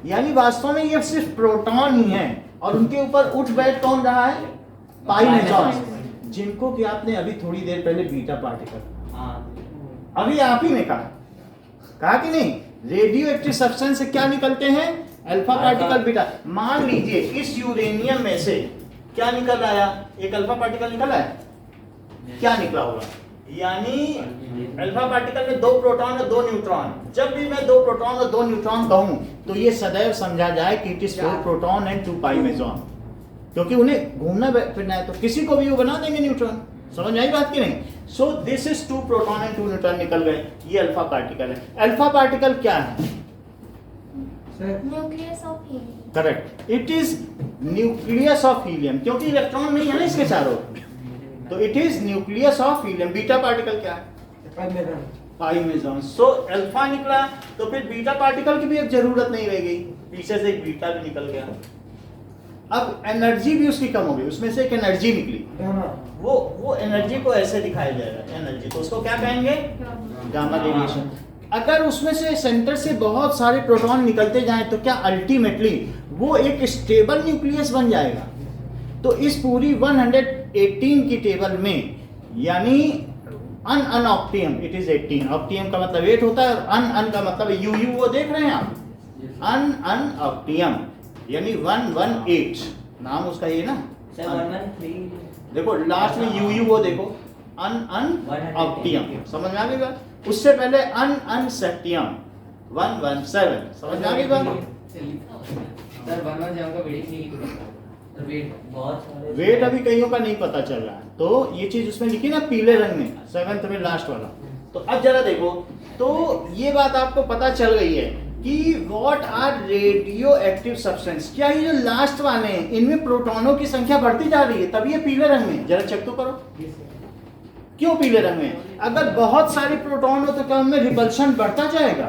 यानी वास्तव में ये सिर्फ प्रोटॉन ही है, और उनके ऊपर उठ बैठ कौन रहा है, पाई मेजॉन, जिनको कि आपने अभी थोड़ी देर पहले बीटा पार्टिकल, अभी आप ही ने कहा कि नहीं, रेडियो एक्टिव सब्सटेंस से क्या निकलते हैं, अल्फा पार्टिकल, बीटा। मान लीजिए इस यूरेनियम में से क्या निकल आया, एक अल्फा पार्टिकल निकला है, क्या निकला होगा, यानी अल्फा पार्टिकल में 2 प्रोटॉन और 2 न्यूट्रॉन। जब भी मैं 2 प्रोटॉन और 2 न्यूट्रॉन कहूं तो ये सदैव समझा जाए कि इट इज 4 प्रोटॉन एंड 2 पाई मेजॉन, क्योंकि उन्हें घूमना फिरना है, तो किसी को भी वो बना देंगे न्यूट्रॉन। समझ में आई बात की नहीं? So this is 2 proton and 2 neutron निकल गए, ये अल्फा पार्टिकल है। अल्फा पार्टिकल क्या है? Nucleus of helium. Correct, it is nucleus of helium, क्योंकि इलेक्ट्रॉन नहीं है ना इसके चारों, तो it is nucleus of helium. Beta particle क्या है? पाई मेजॉन। सो अल्फा निकला, तो फिर बीटा पार्टिकल की भी अब जरूरत नहीं रह गई, पीछे से एक बीटा भी निकल गया। अब एनर्जी भी उसकी कम हो गई, उसमें से एक एनर्जी निकली, वो एनर्जी को ऐसे दिखाया जाएगा, एनर्जी, तो उसको क्या कहेंगे, गामा रेडिएशन। अगर उसमें से सेंटर से बहुत सारे प्रोटॉन निकलते जाएं तो क्या अल्टीमेटली वो एक स्टेबल न्यूक्लियस बन जाएगा? तो इस पूरी 118 की टेबल में, यानी अन ऑक्टियम, इट इज 18, ऑक्टियम का मतलब 8 होता है, और अन का मतलब यू, वो देख रहे हैं आप, अन ऑक्टियम यानी 118, नाम उसका ये ना, 113, देखो लास्ट में यू वो देखो, अन ऑक्टियम, समझ में आ गई बात? उससे पहले अन सेक्टियम 117, समझ में आ गई बात? सर 117 का वेट नहीं पता, वेट बहुत सारे वेट अभी कईयों का नहीं पता चल रहा है, तो ये चीज उसमें लिखी ना पीले रंग में, 7th में लास्ट वाला। तो अब जरा देखो, तो ये बात आपको पता चल गई है कि what are radio active substance. क्या ये जो लास्ट वाले हैं इनमें प्रोटॉनों की संख्या बढ़ती जा रही है, तभी ये पीले रंग में, जरा चेक तो करो क्यों पीले रंग में। अगर बहुत सारे प्रोटॉन हो तो क्या उनमें रिपल्शन बढ़ता जाएगा,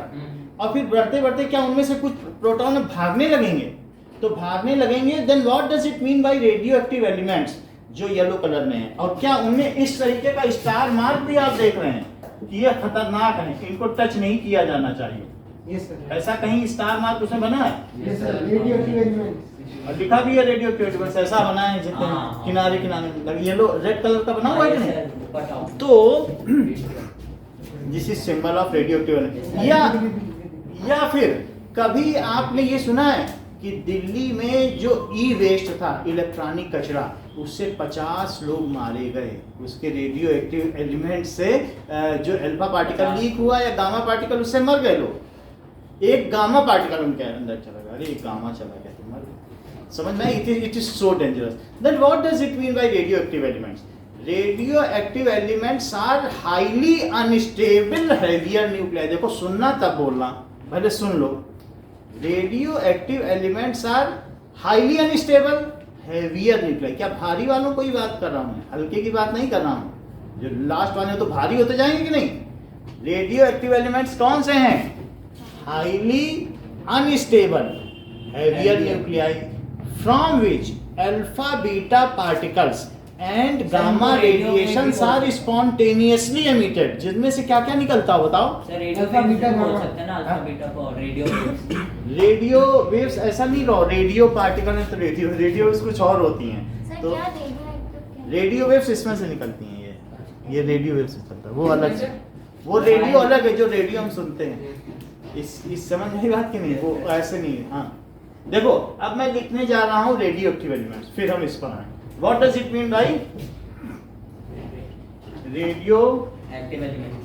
और फिर बढ़ते बढ़ते क्या उनमें से कुछ प्रोटॉन भागने लगेंगे, तो भागने लगेंगे, then what does it mean by radio active elements, जो येलो कलर में है। और क्या उनमें इस तरीके का स्टार मार्क भी आप देख रहे हैं कि ये खतरनाक है, इनको टच नहीं किया जाना चाहिए, यस सर, ऐसा कहीं स्टार मार्क उसमें बना है? Yes sir, radio active elements, और लिखा भी है रेडियो एक्टिव एलिमेंट्स, ऐसा बना है जितने हाँ। किनारे किनारे येलो रेड कलर का बना हुआ है कि नहीं? बताओ। तो this is symbol of radio active element. या फिर कभी आपने ये सुना है कि दिल्ली में जो ई वेस्ट था, इलेक्ट्रॉनिक कचरा, उससे 50 लोग मारे गए उसके रेडियो एक्टिव एलिमेंट से, जो अल्फा पार्टिकल लीक हुआ या गामा पार्टिकल, उससे मर गए लोग। एक गामा पार्टिकल उनके अंदर चला गया, अरे एक गामा चला गया तो मर गए। समझ में? It is so dangerous. Then what does it mean by radio active elements? Radio active elements are highly unstable heavier nuclei. देखो सुनना तब बोलना, पहले सुन लो। Radio active elements are highly unstable heavier nuclei. क्या भारी वालों को ही बात कर रहा हूं मैं, हल्के की बात नहीं कर रहा हूं। जो लास्ट वाले तो भारी होते जाएंगे कि नहीं? रेडियो एक्टिव एलिमेंट्स कौन से हैं? Highly unstable heavier nuclei from which alpha beta particles and gamma radiations are spontaneously emitted. जिनमें से क्या क्या निकलता हो बताओ? Sir radio alpha waves beta बोल गामा। सकते हैं ना, अल्फा बीटा को रेडियो वेव्स। रेडियो वेव्स ऐसा नहीं रहो, रेडियो पार्टिकल है तो रेडियो वेव्स कुछ और होती हैं। सर तो क्या रेडियो एक्टिव क्या? रेडियो वेव्स इसमें से निकलती हैं, ये रेडियो वेव्स से चलता है, वो अलग से, वो रेडियो अलग है जो रेडियो हम सुनते हैं। इस समझ में बात की नहीं, वो ऐसे नहीं है। हाँ देखो, अब मैं लिखने जा रहा हूँ रेडियो एक्टिव एलिमेंट्स, फिर हम इस पर आए। What does it mean by radio active elements?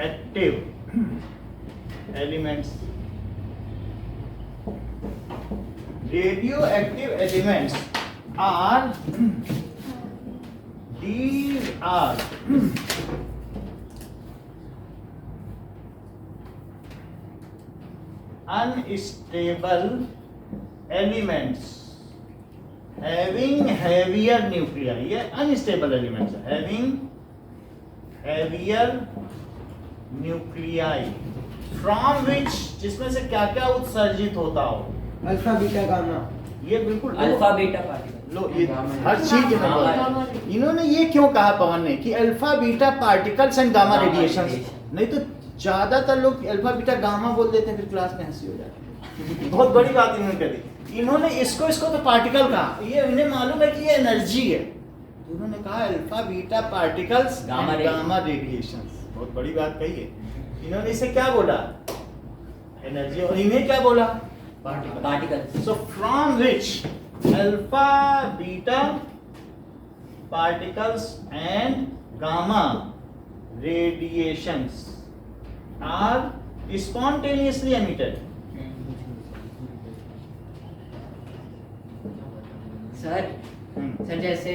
Active elements? Radio active elements are, these are unstable elements having heavier nuclei. ये unstable elements है, having heavier nuclei from which, जिसमें से क्या क्या उत्सर्जित होता हो? अल्फा बीटा गामा, ये बिल्कुल अल्फा बीटा पार्टिकल। लो ये हर चीज में गामा बोला। इन्होंने ये क्यों कहा पवन ने कि alpha beta particles and gamma gamma radiation, radiation. नहीं तो ज्यादातर लोग अल्फा बीटा गामा बोल देते हैं, फिर क्लास में हंसी हो जाती है। बहुत बड़ी बात इन्होंने करी, इन्होंने इसको तो पार्टिकल कहा, ये इन्हें मालूम है कि ये एनर्जी है, तो उन्होंने कहा alpha beta particles gamma radiation. बहुत बड़ी बात कही है इन्होंने। इसे क्या बोला? एनर्जी। और इन्हें क्या बोला? Particle. So from which alpha, beta particles and gamma radiations are spontaneously emitted. Sir जैसे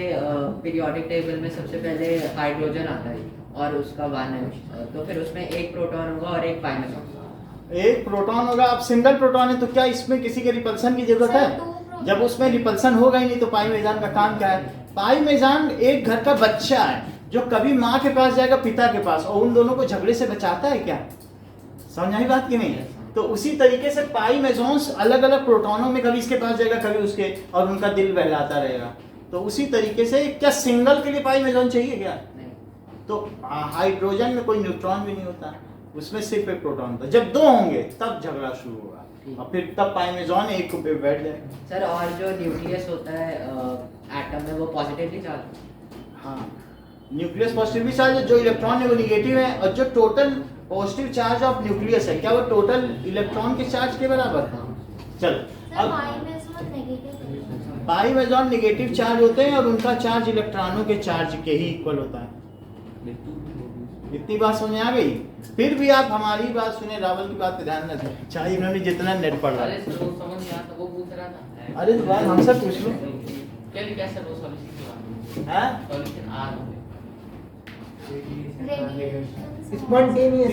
पीरियोडिक टेबल में सबसे पहले हाइड्रोजन आता है और उसका 1 है, तो फिर उसमें एक प्रोटॉन होगा और एक पाइमेजॉन। एक प्रोटॉन होगा। अब सिंगल प्रोटॉन है तो क्या इसमें किसी के रिपल्सन की जरूरत है? जब उसमें रिपल्सन होगा ही नहीं तो पाई मेजान का काम क्या है? पाई मेजान एक घर का बच्चा है जो कभी माँ के पास जाएगा पिता के पास, और उन दोनों को झगड़े से बचाता है क्या? समझ आई बात कि नहीं? तो उसी तरीके से पाई मेजॉन्स अलग अलग प्रोटॉनों में कभी इसके पास जाएगा कभी उसके, और उनका दिल बहलाता रहेगा। तो उसी तरीके से क्या सिंगल के लिए पाई मेजॉन चाहिए क्या? तो हाइड्रोजन में कोई न्यूट्रॉन भी नहीं होता, उसमें सिर्फ एक प्रोटॉन होता है। जब दो होंगे तब झगड़ा शुरू होगा और फिर तब पाइमेजॉन एक पे बैठ जाएगा। सर और जो न्यूक्लियस होता है एटम में वो पॉजिटिवली चार्ज। हाँ, न्यूक्लियस पॉजिटिवली चार्ज है, जो इलेक्ट्रॉन है वो निगेटिव है, और जो total positive charge of nucleus है क्या वो टोटल इलेक्ट्रॉन के चार्ज के बराबर है? चल अब पाइमेजॉन नेगेटिव चार्ज होते हैं और उनका चार्ज इलेक्ट्रॉनों के चार्ज के ही इक्वल होता है। इतनी बात समझ में आ गई? फिर भी आप हमारी बात सुने, रावल की बात पे ध्यान न दें, चाहे इन्होंने जितना नेट पढ़ रहा है। अरे सर वो समझ नहीं आता, वो पूछ रहा था। अरे बात हमसे पूछ लो। कैसे वो सॉल्यूशन हैं? सॉल्यूशन आ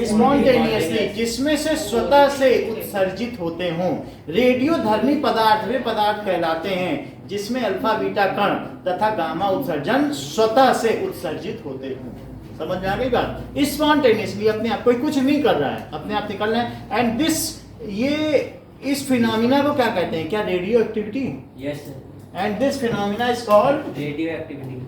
स्पॉन्टेनियसली, जिसमें से स्वतः से उत्सर्जित होते हों। रेडियोधर्मी पदार्थ वे पदार्थ कहलाते हैं जिसमें अल्फा बीटा कण तथा गामा उत्सर्जन स्वतः से उत्सर्जित होते हों। समझ में आ गई बात? स्पॉन्टेनियसली, अपने आप, कोई कुछ नहीं कर रहा है, अपने आप निकल रहा है। एंड दिस, ये इस फिनोमिना को क्या कहते हैं? क्या radio activity? Yes sir. And this phenomena is called radio activity.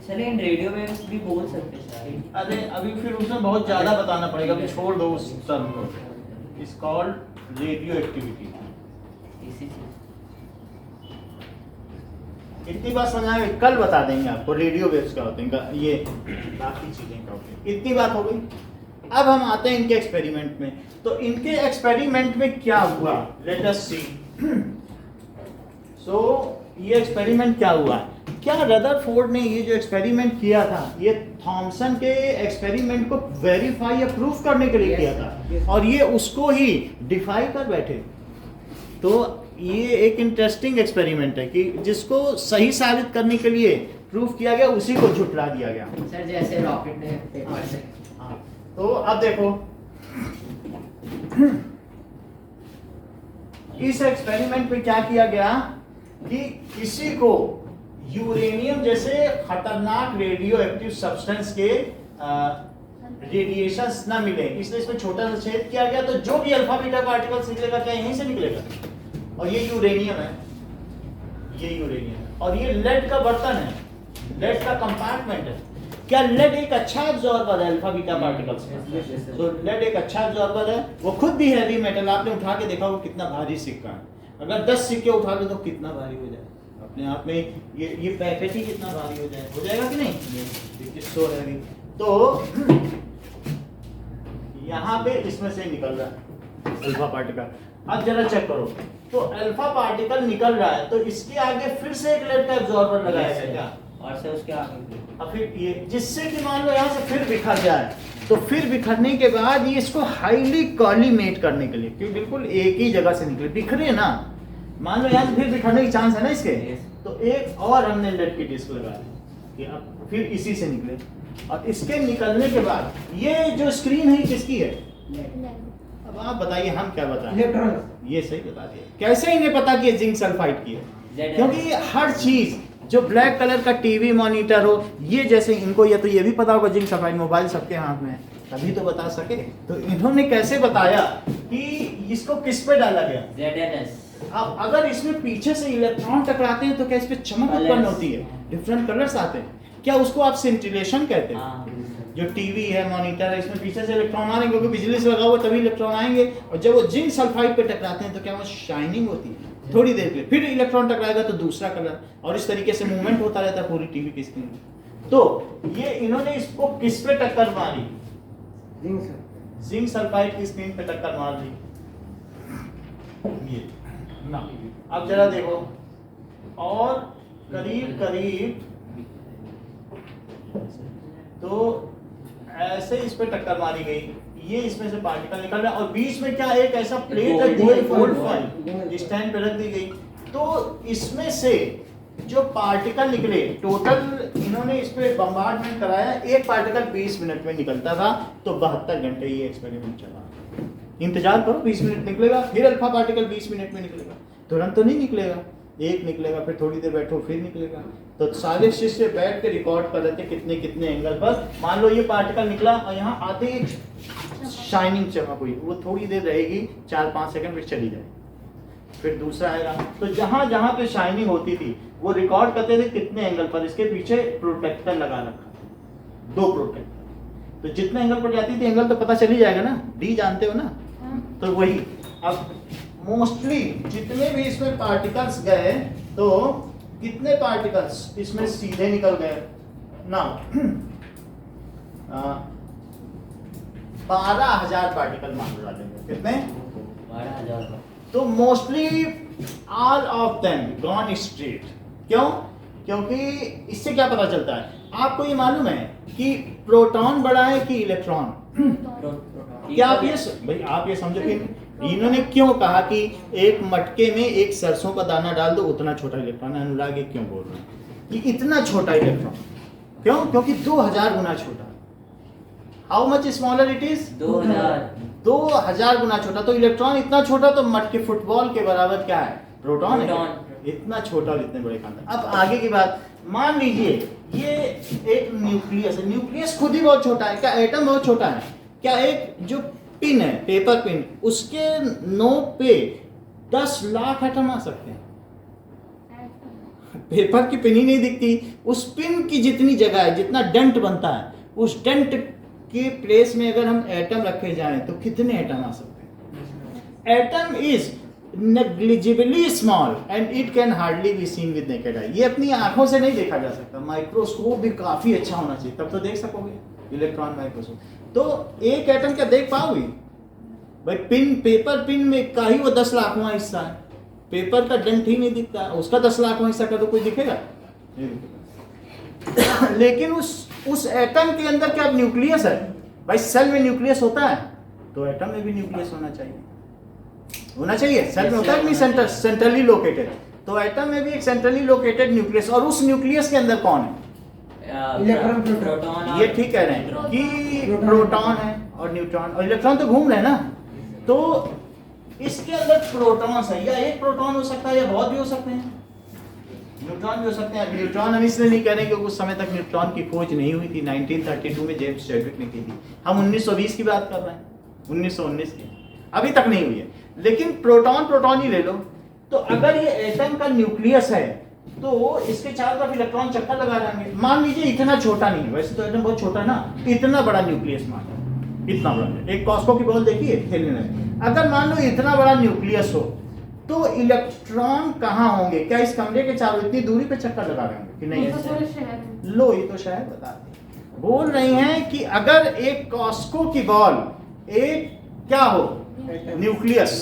चलिए इन रेडियो वेव्स भी बोल सकते हैं सर। अरे अभी फिर उसमें बहुत ज्यादा बताना पड़ेगा, अभी छोड़ दो उस टर्म को। Is called radio activity. इसी चीज इतनी बात समझाएंगे, कल बता देंगे आपको रेडियो वेव्स क्या होते हैं, ये बाकी चीजें क्या होती हैं। इतनी बात हो गई। अब हम आते हैं इनके एक्सपेरिमेंट में। तो इनके एक्सपेरिमेंट में क्या हुआ, लेट अस सी। सो ये एक्सपेरिमेंट क्या हुआ? क्या रदरफोर्ड ने ये जो एक्सपेरिमेंट किया था, ये थॉमसन के एक्सपेरिमेंट को वेरीफाई या प्रूफ करने के लिए किया था, और ये उसको ही डिफाई कर बैठे। तो ये एक इंटरेस्टिंग एक्सपेरिमेंट है कि जिसको सही साबित करने के लिए प्रूफ किया गया उसी को झुठला दिया गया। सर जैसे रॉकेट ने पेपर से। हाँ, तो अब देखो इस एक्सपेरिमेंट में क्या किया गया कि किसी को यूरेनियम जैसे खतरनाक रेडियो एक्टिव सब्सटेंस के रेडिएशंस ना मिले, इसलिए इसमें छोटा सा छेद किया गया। तो जो भी अल्फा बीटा पार्टिकल्स निकलेगा क्या यहीं से निकलेगा? और ये यूरेनियम है, ये यूरेनियम है, और ये लेड का बर्तन है, लेड का कंपार्टमेंट है। क्या लेड एक अच्छा एब्जॉर्बर है अल्फा बीटा पार्टिकल्स में? तो लेड एक अच्छा एब्जॉर्बर है, वो खुद भी हैवी मेटल। आपने उठा के देखा वो कितना भारी सिक्का है, अगर 10 सिक्के उठा लो तो कितना भारी हो जाए अपने आप में। ये पैकेट ही कितना भारी हो जाएगा कि नहीं? So heavy. तो यहाँ पे इसमें से निकल रहा है अल्फा पार्टिकल। अब जरा चेक करो, तो अल्फा पार्टिकल निकल रहा है, तो इसके आगे फिर से एक लेड का एब्जॉर्बर लगाया है क्या? और से उसके आगे अब फिर ये जिससे कि मान लो यहाँ से फिर बिखर जाए, तो फिर बिखरने के बाद ये इसको हाईली कॉलीमेट करने के लिए, क्योंकि बिल्कुल एक ही जगह से निकले, बिखरे ना, मान लो यहाँ से फिर बिखरने की चांस है ना इसके, तो एक और हमने लेड की डिस्क लगा दी कि अब फिर इसी से निकले। और इसके निकलने के बाद ये जो स्क्रीन है किसकी है? अब आप बताइए, हम क्या बताएं? इलेक्ट्रॉन। ये सही बता दिया। कैसे इन्हें पता कि जिंक सल्फाइड की है? क्योंकि हर चीज जो ब्लैक कलर का टीवी मॉनिटर हो, ये जैसे इनको या तो ये भी पता होगा जिंक सल्फाइड, मोबाइल सबके हाथ में है, तभी तो बता सके। तो इन्होंने कैसे बताया कि इसको किस पे डाला गया। ZNS अब अगर इसमें पीछे से इलेक्ट्रॉन टकराते हैं तो क्या इस पे चमक Colours। उत्पन्न होती है, डिफरेंट कलर्स आते हैं, क्या उसको आप सिंटिलेशन कहते हैं। हाँ जो टीवी है, मॉनिटर है, इसमें पीछे से इलेक्ट्रॉन आ रहे हैं क्योंकि बिजली से लगा हुआ तभी इलेक्ट्रॉन आएंगे, और जब वो जिंक सल्फाइड पे टकराते हैं तो क्या वो शाइनिंग होती है थोड़ी देर के लिए, फिर इलेक्ट्रॉन टकराएगा तो दूसरा कलर, और इस तरीके से मूवमेंट होता रहता है पूरी टीवी की स्क्रीन में। तो ये इन्होंने इसको किस पे टक्कर मारी, जिंक सल्फाइड। जिंक सल्फाइड की स्क्रीन पे टक्कर मार दी। ये ना, अब जरा देखो, और करीब करीब तो ऐसे इस पे टक्कर मारी गई, ये इसमें से पार्टिकल निकल रहा है, और बीच में क्या एक ऐसा प्लेट रख दी गई, गोल्ड फॉइल स्टैंड पे रख दी गई। तो इसमें से जो पार्टिकल निकले, टोटल इन्होंने इस पे बम्बार्डमेंट कराया, एक पार्टिकल 20 मिनट में निकलता था, तो 72 घंटे ये एक्सपेरिमेंट चला। इंतजार करो, 20 मिनट निकलेगा, फिर अल्फा पार्टिकल 20 मिनट में निकलेगा, तुरंत तो नहीं निकलेगा, एक निकलेगा, फिर थोड़ी देर बैठो फिर निकलेगा। तो सारे शिष्य बैठ के रिकॉर्ड कर रहे थे कितने कितने एंगल पर। मान लो ये पार्टिकल निकला और यहाँ आते ही शाइनिंग चमक हुई, वो थोड़ी देर रहेगी, 4-5 सेकंड, फिर चली जाएगी, फिर दूसरा आएगा। तो जहां जहां पे शाइनिंग होती थी वो रिकॉर्ड करते थे कितने एंगल पर, इसके पीछे प्रोटेक्टर लगा रखा, 2 प्रोटेक्टर। तो जितने एंगल पर जाती थी, एंगल तो पता चल ही जाएगा ना, डी जानते हो ना, तो वही। अब मोस्टली जितने भी इसमें पार्टिकल्स गए, तो कितने पार्टिकल्स इसमें सीधे निकल गए ना, 12,000 पार्टिकल मान लो डालेंगे, कितने, 12,000 तो mostly all of them gone straight. क्यों? क्योंकि इससे क्या पता चलता है आपको, ये मालूम है कि प्रोटॉन बड़ा है कि इलेक्ट्रॉन। क्या आप ये भाई आप ये समझो कि इन्होंने क्यों कहा कि एक मटके में एक सरसों का दाना डाल दो, उतना छोटा इलेक्ट्रॉन। अनुराग ये क्यों बोल रहे हैं कि इतना छोटा इलेक्ट्रॉन, क्यों? क्योंकि 2000 गुना छोटा। How much smaller it is, 2000 गुना छोटा। तो इलेक्ट्रॉन इतना छोटा, तो मटके फुटबॉल के बराबर क्या है, प्रोटॉन है। इतना छोटा और इतने बड़े काम। अब आगे की बात, मान लीजिए ये एक न्यूक्लियस है, न्यूक्लियस खुद ही बहुत छोटा है, क्या एटम बहुत छोटा है, क्या एक जो पिन है, पेपर पिन, उसके नोक पे 10 लाख एटम आ सकते हैं। पेपर की पिन ही नहीं दिखती, उस पिन की जितनी जगह है, जितना डंट बनता है, उस डंट के प्लेस में अगर हम एटम रखे जाएं तो कितने एटम आ सकते हैं। Atom is negligibly small and it can hardly be seen with naked eye. ये अपनी आंखों से नहीं देखा जा सकता, माइक्रोस्कोप भी काफी अच्छा होना चाहिए, तब तो देख सकोगे इलेक्ट्रॉन माइक्रोस्कोप। तो एक एटम क्या देख पाओगे भाई, पिन, पेपर पिन में का ही वो 10 लाखवां हिस्सा है, पेपर का डंट ही नहीं दिखता, उसका 10 लाखवां हिस्सा का तो कोई दिखेगा नहीं दिखेगा। लेकिन उस एटम के अंदर क्या न्यूक्लियस है भाई, सेल में न्यूक्लियस होता है, तो एटम में भी न्यूक्लियस होना चाहिए, सेल में होता है नहीं, सेंट्रली लोकेटेड। तो एटम में भी एक सेंट्रली लोकेटेड न्यूक्लियस, और उस न्यूक्लियस के अंदर कौन है, इलेक्ट्रॉन, प्रोटॉन। ये ठीक कह रहे हैं कि प्रोटॉन है और न्यूट्रॉन, और इलेक्ट्रॉन तो घूम रहे हैं ना। तो इसके अंदर प्रोटॉन्स है, या एक प्रोटॉन हो सकता है या बहुत भी हो सकते हैं, न्यूट्रॉन भी हो सकते हैं। न्यूट्रॉन हम इसलिए नहीं कह रहे क्योंकि उस समय तक न्यूट्रॉन की खोज नहीं हुई थी, 1932 में जेम्स चैडविक ने की थी। हम 1920 की बात कर रहे हैं, 1919 की, अभी तक नहीं हुई है। लेकिन प्रोटॉन ही ले लो, तो अगर ये एटम का न्यूक्लियस है तो इसके चारों तरफ इलेक्ट्रॉन चक्कर लगा रहेंगे। मान लीजिए इतना छोटा नहीं, वैसे तो एटम बहुत छोटा है ना, इतना बड़ा न्यूक्लियस मान लो, इतना बड़ा, एक कॉस्को की बॉल देखिए खेलने में, अगर मान लो इतना बड़ा न्यूक्लियस हो, तो इलेक्ट्रॉन कहाँ होंगे, क्या इस कमरे के चारों इतनी दूरी पे चक्कर लगा रहे होंगे कि नहीं? तो पूरे शहर में। लो ये तो शायद बता दें, बोल रही हैं कि अगर एक कॉस्को की बॉल एक क्या हो, न्यूक्लियस,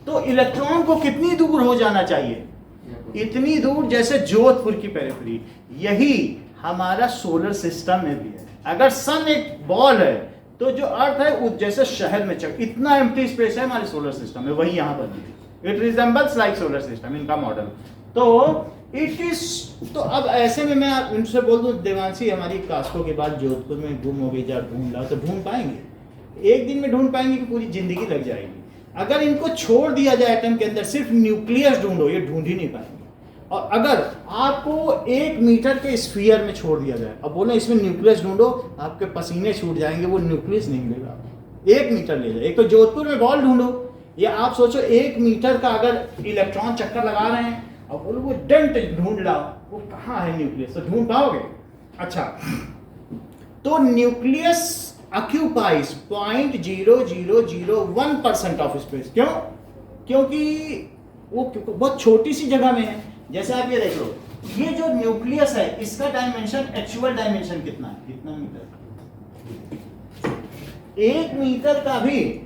तो इलेक्ट्रॉन को कितनी दूर हो जाना चाहिए, इतनी दूर जैसे जोधपुर की पेरिफेरी। यही हमारा सोलर सिस्टम में भी है। अगर सन एक बॉल है तो जो अर्थ है वो जैसे शहर में चक, इतना एम्प्टी स्पेस है हमारे सोलर सिस्टम में, वही यहाँ पर भी। It resembles like solar system, इनका मॉडल। तो इट इज, तो अब ऐसे में मैं उनसे बोल दूं देवांशी हमारी कास्को के बाद जोधपुर में गुम हो गई, जा ढूंढ लाओ, तो ढूंढ पाएंगे? एक दिन में ढूंढ पाएंगे कि पूरी जिंदगी लग जाएगी? अगर इनको छोड़ दिया जाए एटम के अंदर सिर्फ न्यूक्लियस ढूंढो, ये ढूंढ ही नहीं पाएंगे। और अगर आपको 1 मीटर के स्फीयर में छोड़ दिया जाए, अब बोले इसमें न्यूक्लियस ढूंढो, आपके पसीने छूट जाएंगे, वो न्यूक्लियस नहीं मिलेगा। 1 मीटर ले जाए, एक तो जोधपुर में बॉल ढूंढो, या आप सोचो 1 मीटर का अगर इलेक्ट्रॉन चक्कर लगा रहे हैं, अब बोलो वो डेंट ढूंढ लाओ, वो कहाँ है न्यूक्लियस, तो ढूंढ पाओगे? अच्छा, तो न्यूक्लियस ऑक्यूपाइज 0.0001% ऑफ स्पेस। क्यों? क्योंकि वो बहुत छोटी सी जगह में है। जैसे आप ये देख लो, ये जो न्यूक्लियस है इसका डायमेंशन, एक्चुअल डायमेंशन कितना है? कितना मीटर? 1 मीटर का भी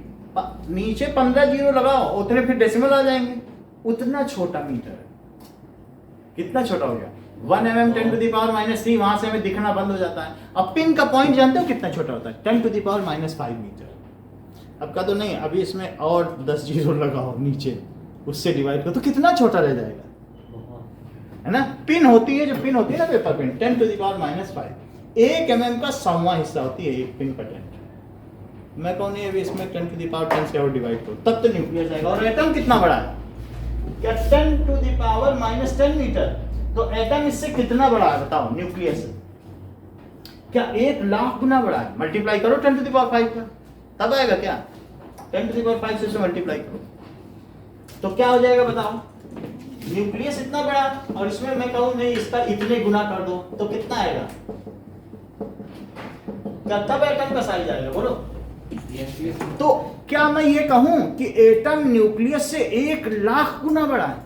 नीचे 15 जीरो लगाओ, उतने फिर डेसिमल आ जाएंगे, उतना छोटा मीटर है। कितना छोटा हो गया? 1 mm 10⁻³ वहां से हमें दिखना बंद हो जाता है। अब पिन का पॉइंट जानते हो कितना छोटा होता है? 10⁻⁵ मीटर। अब का तो नहीं, अभी इसमें और 10 जीरो लगाओ नीचे, उससे डिवाइड करो तो कितना छोटा रह जाएगा, है ना? पिन होती है, जो पिन होती है ना पेपर पिन, 10⁻⁵ 1 mm का 100वां हिस्सा होती है एक पिन का टेंट। मैं कहूँ नहीं, अभी इसमें 10⁻10 से और डिवाइड करो तब तो न्यूक्लियस आएगा। और एटम कितना बड़ा है? क्या 10⁻⁻10 मीटर? तो एटम इससे कितना बड़ा है बताओ? न्यूक्लियस क्या 1 लाख गुना बड़ा है? मल्टीप्लाई करो 10⁵ का, तब आएगा क्या? 10⁵ से मल्टीप्लाई करो तो क्या हो जाएगा बताओ? न्यूक्लियस इतना बड़ा, और इसमें मैं कहूँ नहीं इसका इतने गुना कर दो तो कितना आएगा? क्या तब एटम का साइज आएगा? बोलो। तो क्या मैं ये कहूं कि एटम न्यूक्लियस से 1 लाख गुना बड़ा है?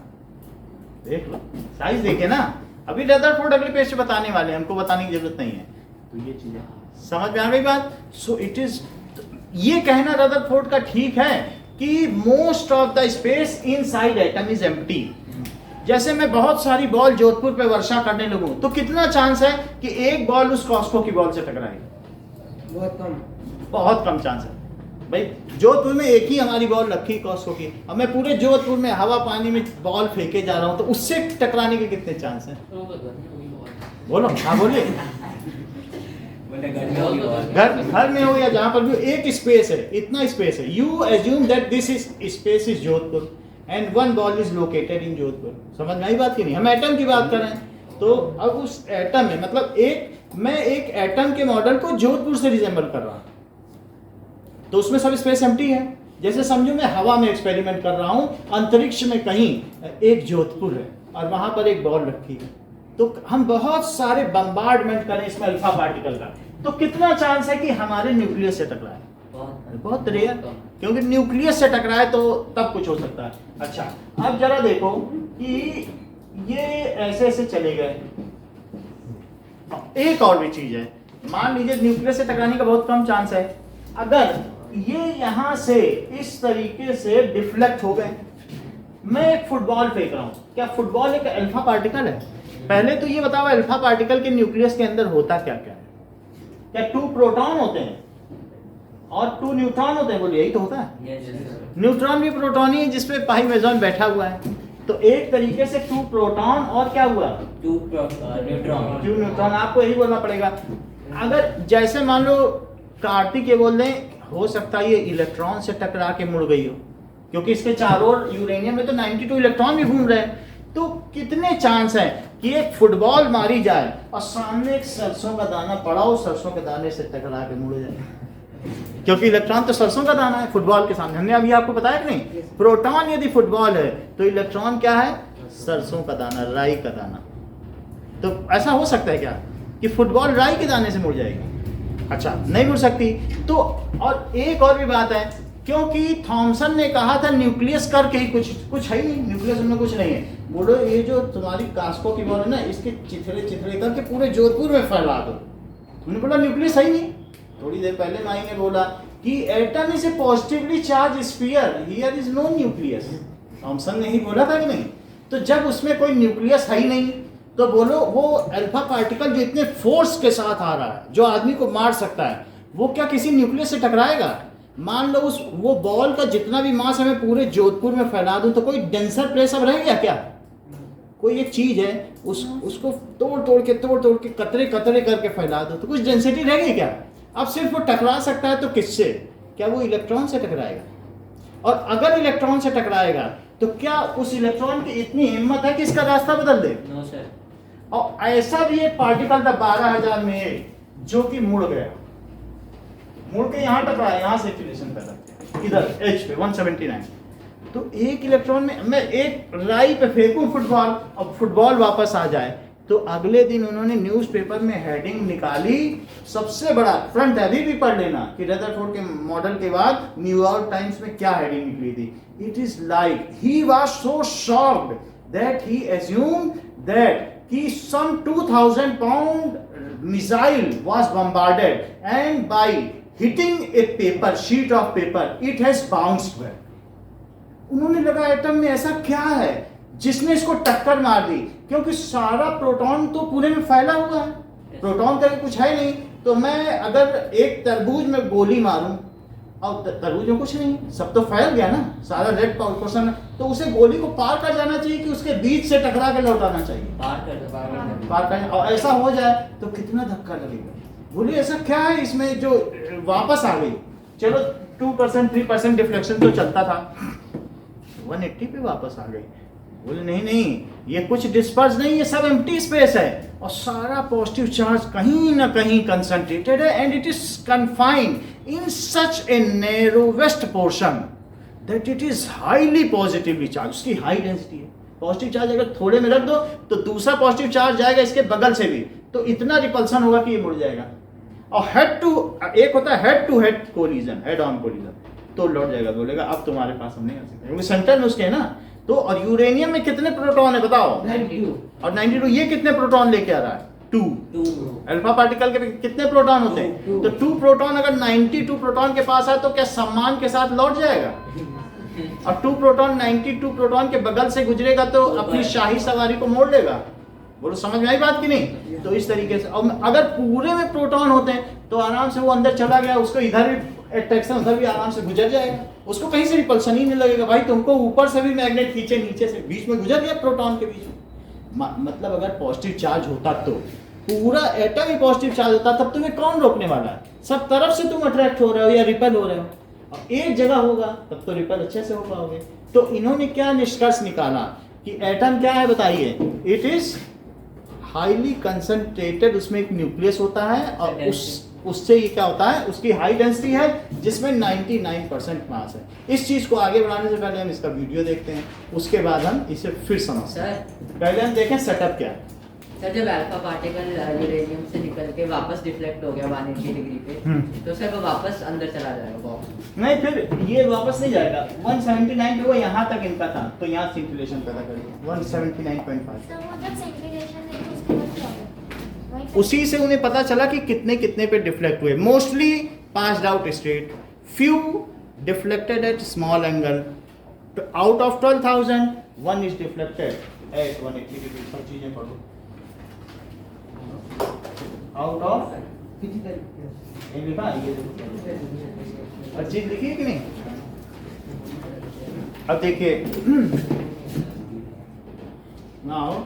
देख लो साइज, देखे ना। अभी रदरफोर्ड अगले पेज पे बताने वाले हैं, हमको बताने की जरूरत नहीं है। तो ये चीजें समझ में आ गई बात? सो इट इज, ये कहना रदरफोर्ड का ठीक है कि most of the space inside atom is empty. जैसे मैं बहुत सारी बॉल जोधपुर पे वर्षा करने लगूं तो कितना चांस है कि एक बॉल उस कॉस्को की बॉल से टकराएगी? बहुत कम। बहुत कम चांस है भाई। जोधपुर में एक ही हमारी बॉल रखी कॉस्को की, अब मैं पूरे जोधपुर में हवा पानी में बॉल फेंके जा रहा हूं तो उससे टकराने के कितने चांस हैं? बोलो, हाँ बोलिए। घर में हो या जहां पर भी एक स्पेस है, इतना स्पेस है, you assume that this is space is Jodhpur and 1 ball is located in Jodhpur. समझ में आई बात की नहीं? हम एटम की बात कर रहे हैं, तो अब उस एटम में मतलब मैं एक एटम के मॉडल को जोधपुर से रिजेंबल कर रहा हूं, तो उसमें सब स्पेस एम्प्टी है। जैसे समझो मैं हवा में एक्सपेरिमेंट कर रहा हूं, अंतरिक्ष में कहीं एक जोधपुर है और वहां पर एक बॉल रखी है, तो हम बहुत सारे बम्बार्डमेंट करें इसमें अल्फा पार्टिकल का, तो कितना चांस है कि हमारे न्यूक्लियस से टकराए? बहुत रेयर, क्योंकि न्यूक्लियस से टकराए तो तब कुछ हो सकता है। अच्छा, अब जरा देखो कि ये ऐसे ऐसे चले गए। एक और भी चीज है, मान लीजिए न्यूक्लियस से टकराने का बहुत कम चांस है, अगर ये यहां से इस तरीके से डिफ्लेक्ट हो गए। मैं एक फुटबॉल फेंक रहा हूं, क्या फुटबॉल एक अल्फा पार्टिकल है? पहले तो ये बताओ अल्फा पार्टिकल के न्यूक्लियस के अंदर होता क्या क्या है? क्या 2 प्रोटॉन होते हैं और 2 न्यूट्रॉन होते हैं? बोलिए, यही तो होता है। न्यूट्रॉन भी प्रोटॉन ही है जिसपे पाई मेजॉन बैठा हुआ है, तो एक तरीके से 2 प्रोटॉन और क्या हुआ? 2 न्यूट्रॉन। आपको यही बोलना पड़ेगा। अगर जैसे मान लो कार्तिक ये बोल दें, हो सकता है ये इलेक्ट्रॉन से टकरा के मुड़ गई हो, क्योंकि इसके चारों ओर यूरेनियम में तो 92 इलेक्ट्रॉन भी घूम रहे हैं, तो कितने चांस है कि एक फुटबॉल मारी जाए और सामने एक सरसों का दाना पड़ा हो, सरसों के दाने से टकरा के मुड़ जाए, क्योंकि इलेक्ट्रॉन तो सरसों का दाना है फुटबॉल के सामने। हमने अभी आपको बताया कि नहीं, प्रोटॉन यदि फुटबॉल है तो इलेक्ट्रॉन क्या है? सरसों का दाना, राई का दाना। तो ऐसा हो सकता है क्या कि फुटबॉल राई के दाने से मुड़ जाएगी? अच्छा, नहीं मुड़ सकती। तो और एक और भी बात है, क्योंकि थॉमसन ने कहा था न्यूक्लियस करके ही कुछ है ही नहीं, न्यूक्लियस में कुछ नहीं है। बोलो ये जो तुम्हारी कास्को की बॉल है ना, इसके चिथड़े चिथड़े करके पूरे जोधपुर में फैला दो। उन्होंने बोला न्यूक्लियस है ही नहीं। थोड़ी देर पहले माई ने बोला कि atom is a positively charge sphere, here is no nucleus. Thomson ने ही बोला था कि नहीं? तो जब उसमें कोई न्यूक्लियस है ही नहीं, तो बोलो वो अल्फा पार्टिकल जो इतने फोर्स के साथ आ रहा है, जो आदमी को मार सकता है, वो क्या किसी न्यूक्लियस से टकराएगा? मान लो वो बॉल का जितना भी मास है मैं पूरे जोधपुर में फैला दूं, तो कोई डेंसर प्लेस अब रह गया क्या? कोई एक चीज है उसको तोड़ तोड़ के कतरे कतरे करके फैला दो, तो कुछ डेंसिटी रह गई क्या? अब सिर्फ वो टकरा सकता है तो किससे? क्या वो इलेक्ट्रॉन से टकराएगा? और अगर इलेक्ट्रॉन से टकराएगा तो क्या उस इलेक्ट्रॉन की इतनी हिम्मत है कि इसका रास्ता बदल दे? No sir. और ऐसा भी एक पार्टिकल था 12,000 में एक जो कि मुड़ गया, मुड़ के यहाँ टकराया, यहाँ से एक्सीलरेशन पैदा किया इधर एच पे 179। तो एक इलेक्ट्रॉन में मैं एक राई पे फेंकूं फुटबॉल, अब फुटबॉल वापस आ जाए, तो अगले दिन उन्होंने न्यूज़पेपर में हेडिंग निकाली, सबसे बड़ा फ्रंट अभी भी पढ़ लेना कि रदरफोर्ड के मॉडल के बाद न्यूयॉर्क टाइम्स में क्या हेडिंग निकली थी। It is like he was so shocked that he assumed that कि some 2000 pound missile was bombarded and by hitting a paper sheet of paper it has bounced back। उन्होंने लगा atom में ऐसा क्या है जिसने इसको टक्कर मार दी, क्योंकि सारा प्रोटॉन तो पूरे में फैला हुआ है, प्रोटॉन का कुछ है नहीं। तो मैं अगर एक तरबूज में गोली मारूं और तरबूज में कुछ नहीं, सब तो फैल गया ना, सारा रेड पोर्शन, तो उसे गोली को पार कर जाना चाहिए कि उसके बीच से टकरा के लौटाना चाहिए? पार कर। और ऐसा हो जाए तो कितना धक्का लगेगा। बोलिए ऐसा क्या है इसमें जो वापस आ गई? चलो 2% 3% डिफ्लेक्शन तो चलता था, 180 पे वापस आ गई। बोले नहीं नहीं, ये कुछ डिस्पर्स नहीं, ये सब एम्प्टी स्पेस है और सारा पॉजिटिव चार्ज कहीं ना कहीं कंसंट्रेटेड है and it is confined in such A narrowest portion that it is highly positively charge. उसकी हाई डेंसिटी है। पॉजिटिव चार्ज अगर थोड़े में रख दो तो दूसरा पॉजिटिव चार्ज जाएगा इसके बगल से भी, तो इतना रिपल्सन होगा कि ये मुड़ जाएगा। और हेड टू, एक होता है head to head collision, head on collision, तो लौट जाएगा, बोलेगा अब तुम्हारे पास हम नहीं आ सकते, क्योंकि सेंटर में उसके है ना। तो और यूरेनियम में कितने प्रोटॉन है बताओ? 92। और 92 ये कितने प्रोटॉन लेके आ रहा है? 2। अल्फा पार्टिकल के कितने प्रोटॉन होते हैं? तो 2 प्रोटॉन अगर 92 प्रोटॉन के पास है तो क्या सम्मान के साथ लौट जाएगा? और 2 प्रोटॉन 92 प्रोटॉन के बगल से गुजरेगा तो अपनी शाही सवारी को मोड़ लेगा। बोलो समझ में आई बात कि नहीं? तो इस तरीके से, और अगर पूरे में प्रोटॉन होते हैं तो आराम से वो अंदर चला गया, उसको इधर भी अट्रैक्शन, उधर भी आराम से गुजर जाएगा, उसको कहीं से रिपल्सन ही नहीं लगेगा। भाई तुमको ऊपर से भी मैग्नेट खींचे, नीचे से, बीच में गुजर गया प्रोटॉन के बीच में। मतलब अगर पॉजिटिव चार्ज होता तो पूरा एटम ही पॉजिटिव चार्ज होता, तब तुम्हें कौन रोकने वाला है? सब तरफ से तुम अट्रैक्ट हो रहे हो या रिपेल हो रहे हो, और एक जगह होगा तब तो रिपेल अच्छे से हो पाओगे। तो इन्होंने क्या निष्कर्ष निकाला कि एटम क्या है बताइए? इट इज हाईली कंसंट्रेटेड, उसमें एक न्यूक्लियस होता है और उससे ये क्या होता है, उसकी हाई डेंसिटी है जिसमें 99% मास है। इस चीज को आगे बढ़ाने से पहले हम इसका वीडियो देखते हैं, उसके बाद हम इसे फिर समझते हैं। पहले हम देखें सेटअप क्या है। सर जब अल्फा पार्टिकल यूरेनियम से निकल के वापस डिफ्लेक्ट हो गया 180 डिग्री पे, तो सर वो वापस अंदर चला जाएगा बॉक्स? नहीं, फिर ये वापस नहीं जाएगा। 179 पे वो यहाँ तक इनका था, तो यहाँ सिंक्रिलेशन पैदा करेगा 179.5। तो वो जब सेंट्रीलेशन है तो उसके बाद क्या होगा? उसी से उन्हें पता चला कि कितने कितने पे डिफ्लेक्ट हुए। Mostly passed out straight, few deflected at small angle. Out of 12,000 1 is deflected at 180 degree. सब चीजें पढ़ो। आउट ऑफ ये लिखा है, ये हर चीज लिखी है कि नहीं? अब देखिए now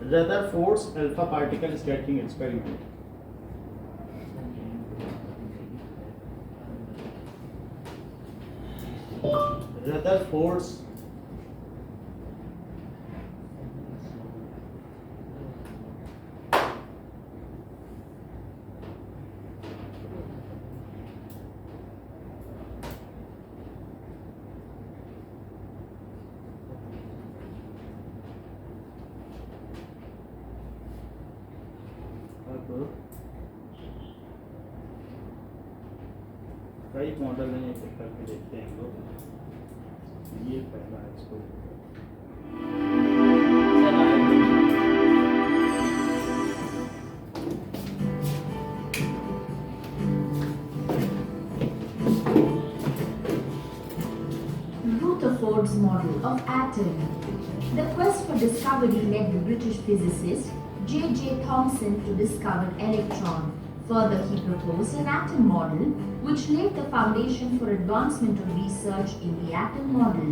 Rutherford's alpha particle scattering experiment. Rutherford's कई मॉडल हैं, एक एक करके देखते हैं हम लोग। ये पहला है इसको। Rutherford's model of atom. The quest for discovery led the British physicist J.J. Thomson to discover electron. Further, he proposed an atom model, which laid the foundation for advancement of research in the atom model.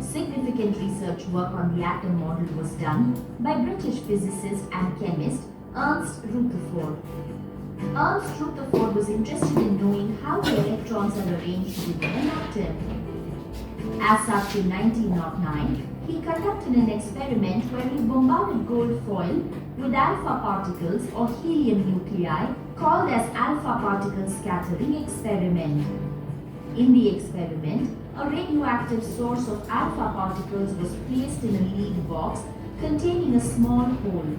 Significant research work on the atom model was done by British physicist and chemist Ernst Rutherford. Ernst Rutherford was interested in knowing how the electrons are arranged within an atom. As such, in 1909, he conducted an experiment where he bombarded gold foil with alpha particles or helium nuclei called as alpha particle scattering experiment. In the experiment, a radioactive source of alpha particles was placed in a lead box containing a small hole.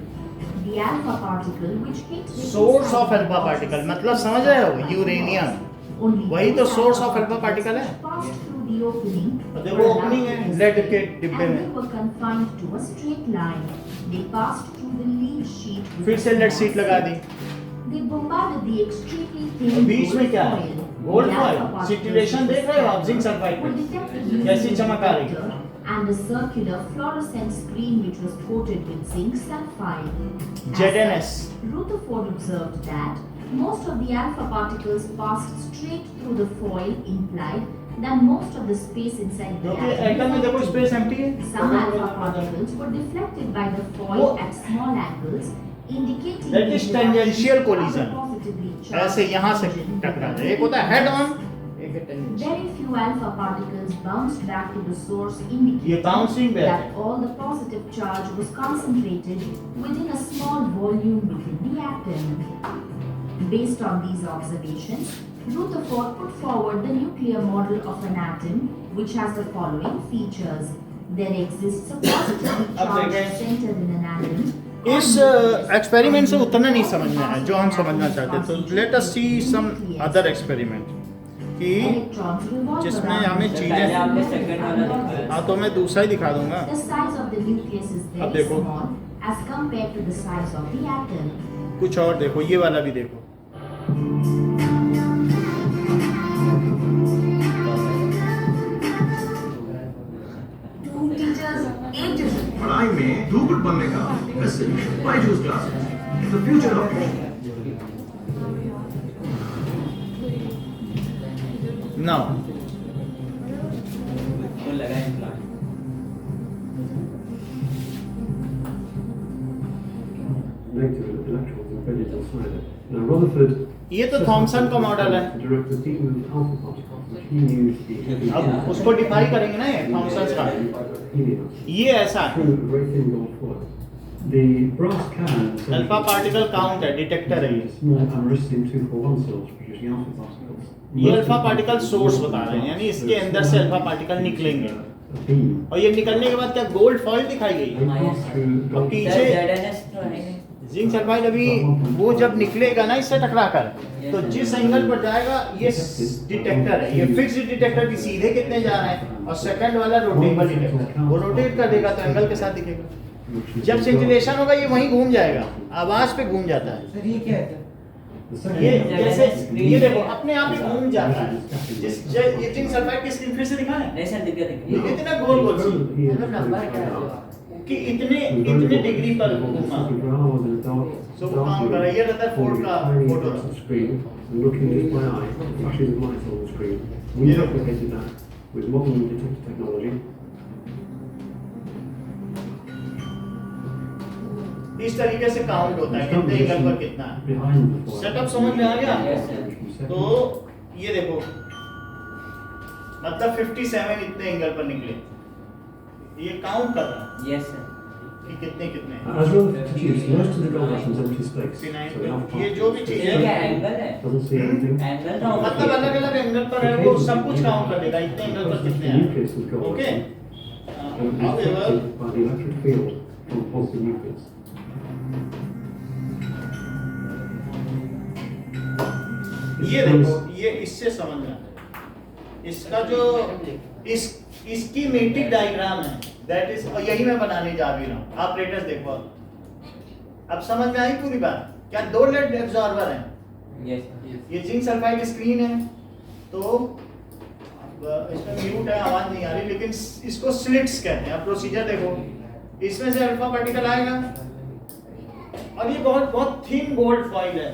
The alpha particle which hit the source inside of the alpha box particle मतलब समझ रहे हो, uranium only वही तो those source alpha of alpha particle है। particles passed through the opening देखो were opening allowed है to lead escape, के डिब्बे and में, they were confined to a straight line. They passed through the lead sheet with फिर a से lead small seat लगा slit. The. They bombarded the extremely और thin बीच में gold क्या है? foil. Gold The foil alpha particles situation देख रहे हो आप जिंक सल्फाइड were में detected using कैसी a चमक आ रही है। detector and a circular fluorescent screen which was coated with zinc sulfide. As ZNS. such, Rutherford observed that most of the alpha particles passed straight through the foil, implied that most of the space inside the क्योंकि atom atom में is देखो empty. Space empty है। Some alpha particles were deflected by the foil वो- at small angles, indicating That the is interaction tangential of collision. a positively charged ऐसे यहाँ से hydrogen टकरा with जाए, a एक होता है हेड ऑन, एक है tangential. Very few alpha particles bounced back to the source, ये indicating bouncing back that है। all the positive charge was concentrated within a small volume within the atom. Based on these observations, Rutherford put forward the nuclear model of an atom which has the following features. There exists a positively अब charged देखें। center in an atom. इस experiment से उतना नहीं समझ में आया जो हम समझना चाहते, तो लेट अस सी सम अदर एक्सपेरिमेंट कि Electrons revolve जिसमें around हमें the चीजें- पहले आपने center सेकंड and वाला orbit. दिखाया। हाँ तो मैं दूसरा ही दिखा दूंगा। The size of the nucleus is अब very देखो। small as compared to the size of the atom. कुछ और देखो, ये वाला भी देखो, Two teachers, 8 to पढ़ाई में do good बनने का message Byju's classes the future of now वो लगा implant. Negative electrons embedded inside it. Now Rutherford ये तो थॉमसन का मॉडल है। to direct the deep alpha particles, which he knew to be heavy अब उसको डिफाइन करेंगे ना, ये थॉमसन का, helium ये ऐसा है। through a very thin gold foil. The brass can alpha particle count है, डिटेक्टर है ये। small americium 241 cells producing alpha particles. ये अल्फा पार्टिकल सोर्स बता रहे हैं, यानी इसके अंदर से अल्फा पार्टिकल निकलेंगे A beam. और ये निकलने के बाद क्या गोल्ड फॉइल दिखाई गई They है। pass through अब gold पीछे सर ZNS तो है नहीं। जिंक सल्फाइड अभी वो जब निकलेगा ना इससे टकरा कर, तो जिस एंगल पर जाएगा ये डिटेक्टर है, ये फिक्स्ड डिटेक्टर की सीधे कितने जा रहे हैं, और सेकंड वाला रोटेबल डिटेक्टर, वो रोटेट कर देगा तो एंगल के साथ दिखेगा। which is जब the सिंचुलेशन होगा ये वहीं घूम जाएगा, आवाज पे घूम जाता है। सर ये क्या है? The second ये one जैसे ये देखो अपने आप ही घूम जाता है। ये जिंक सल्फाइड की स्क्रीन फिर से दिखाएं, नहीं सर दिख ये गया। कितना गोल गोल सी He is मतलब नंबर क्या very है? कि इतने डिग्री पर घूमा। So, काम कर रहा है, ये रहता है फोर्ड का photo. screen and looking just by eye, flashes of light on the screen. We Yeah. replicated that with modern detector technology. इस तरीके से काउंट होता है कितने एंगल पर कितना है। Behind the foil. सेटअप समझ में आ गया? Yes, sir. तो ये देखो मतलब 57 इतने एंगल पर निकले, ये काउंट कर रहा है यस सर। कि कितने कितने हैं। As well as produced, most of the gold atoms empty space. 69 So we have पे ये जो भी चीज ये क्या है एंगल है? doesn't see anything. एंगल तो मतलब अलग अलग एंगल पर है, वो सब कुछ काउंट कर देगा इतने एंगल पर कितने हैं। Nucleus of gold okay and is affected by the electric field from the positive nucleus. ये देखो, ये इससे समझ में आता है इसका जो इसकी मेट्रिक डायग्राम है, दैट इज, और यही मैं बनाने जा भी रहा हूँ। आप लेटेस्ट देखो, अब समझ में आई पूरी बात। क्या दो लेड एब्जॉर्बर हैं, यस ये जिंक सल्फाइड स्क्रीन है, तो अब इसमें म्यूट है, आवाज नहीं आ रही, लेकिन इसको स्लिट्स कहते हैं। अब प्रोसीजर देखो, इसमें से अल्फा पार्टिकल आएगा और ये बहुत बहुत थिन गोल्ड फॉइल है,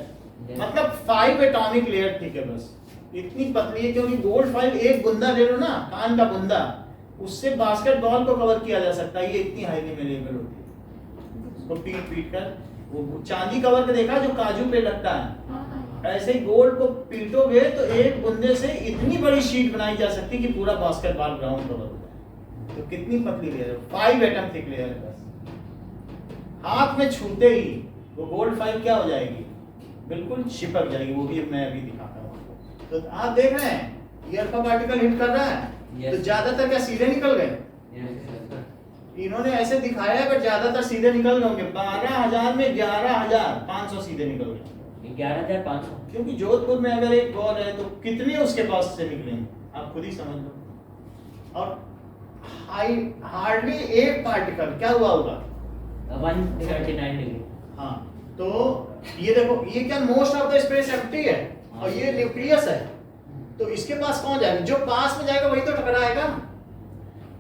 मतलब 5 एटॉमिक लेयर ठीक है, बस इतनी पतली है, क्योंकि गोल्ड फॉइल एक बुंदा ले लो ना, कान का बुंदा, उससे बास्केटबॉल को कवर किया जा सकता है, ये इतनी हाईली मेलेबल होती है। इसको पीट पीट कर वो चांदी कवर का देखा जो काजू पे लगता है, ऐसे ही गोल्ड को पीटोगे तो एक बूंदे से इतनी बड़ी शीट बनाई जा सकती है कि पूरा बास्केटबॉल ग्राउंड कवर होता है। तो कितनी पतली लेयर है, 5 एटम थिक लेयर है बस। हाथ में छूते ही वो गोल्ड फाइल क्या हो जाएगी, बिल्कुल चिपक जाएगी। वो भी मैं अभी दिखाता हूँ आपको। तो आप देख रहे हैं ये अल्फा पार्टिकल हिट कर रहा है, Yes. तो ज्यादातर क्या सीधे निकल गए? इन्होंने ऐसे दिखाया है पर ज्यादातर सीधे निकल गए होंगे। 12,000 में 11,500 सीधे निकल गए। 11,500। क्योंकि जोधपुर में अगर एक बॉल है तो कितने उसके पास से निकलेंगे, आप खुद ही समझ लो। और हार्डली एक पार्टिकल क्या हुआ होगा, 179 डिग्री। हाँ तो ये देखो, ये क्या most of the space empty है और ये न्यूक्लियस है, तो इसके पास कौन जाएगा? जो पास में जाएगा वही तो टकराएगा।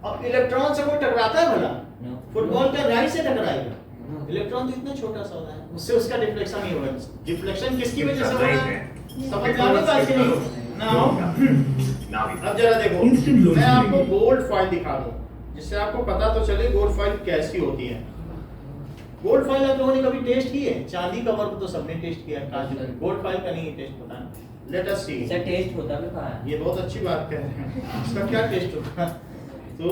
अब इलेक्ट्रॉन से कोई टकराता है भला? No. फुटबॉल क्या राई से टकराएगा? इलेक्ट्रॉन तो इतना छोटा सा होता है, उससे उसका डिफ्लेक्शन ही होगा। डिफ्लेक्शन किसकी वजह से हो रहा है? समझ में आ रहा है कि नहीं? नाउ अब जरा देखो, मैं आपको गोल्ड फॉइल दिखा दूं जिससे आपको पता तो चले गोल्ड फॉइल कैसी होती है। गोल्ड फॉइल आप लोगों ने कभी टेस्ट की है? चांदी कवर को तो सबने टेस्ट किया है, काजू। गोल्ड फॉइल का नहीं टेस्ट होता है। लेट अस सी। सर टेस्ट होता भी कहाँ है? ये बहुत अच्छी बात कह रहे हैं, इसका क्या टेस्ट होगा? तो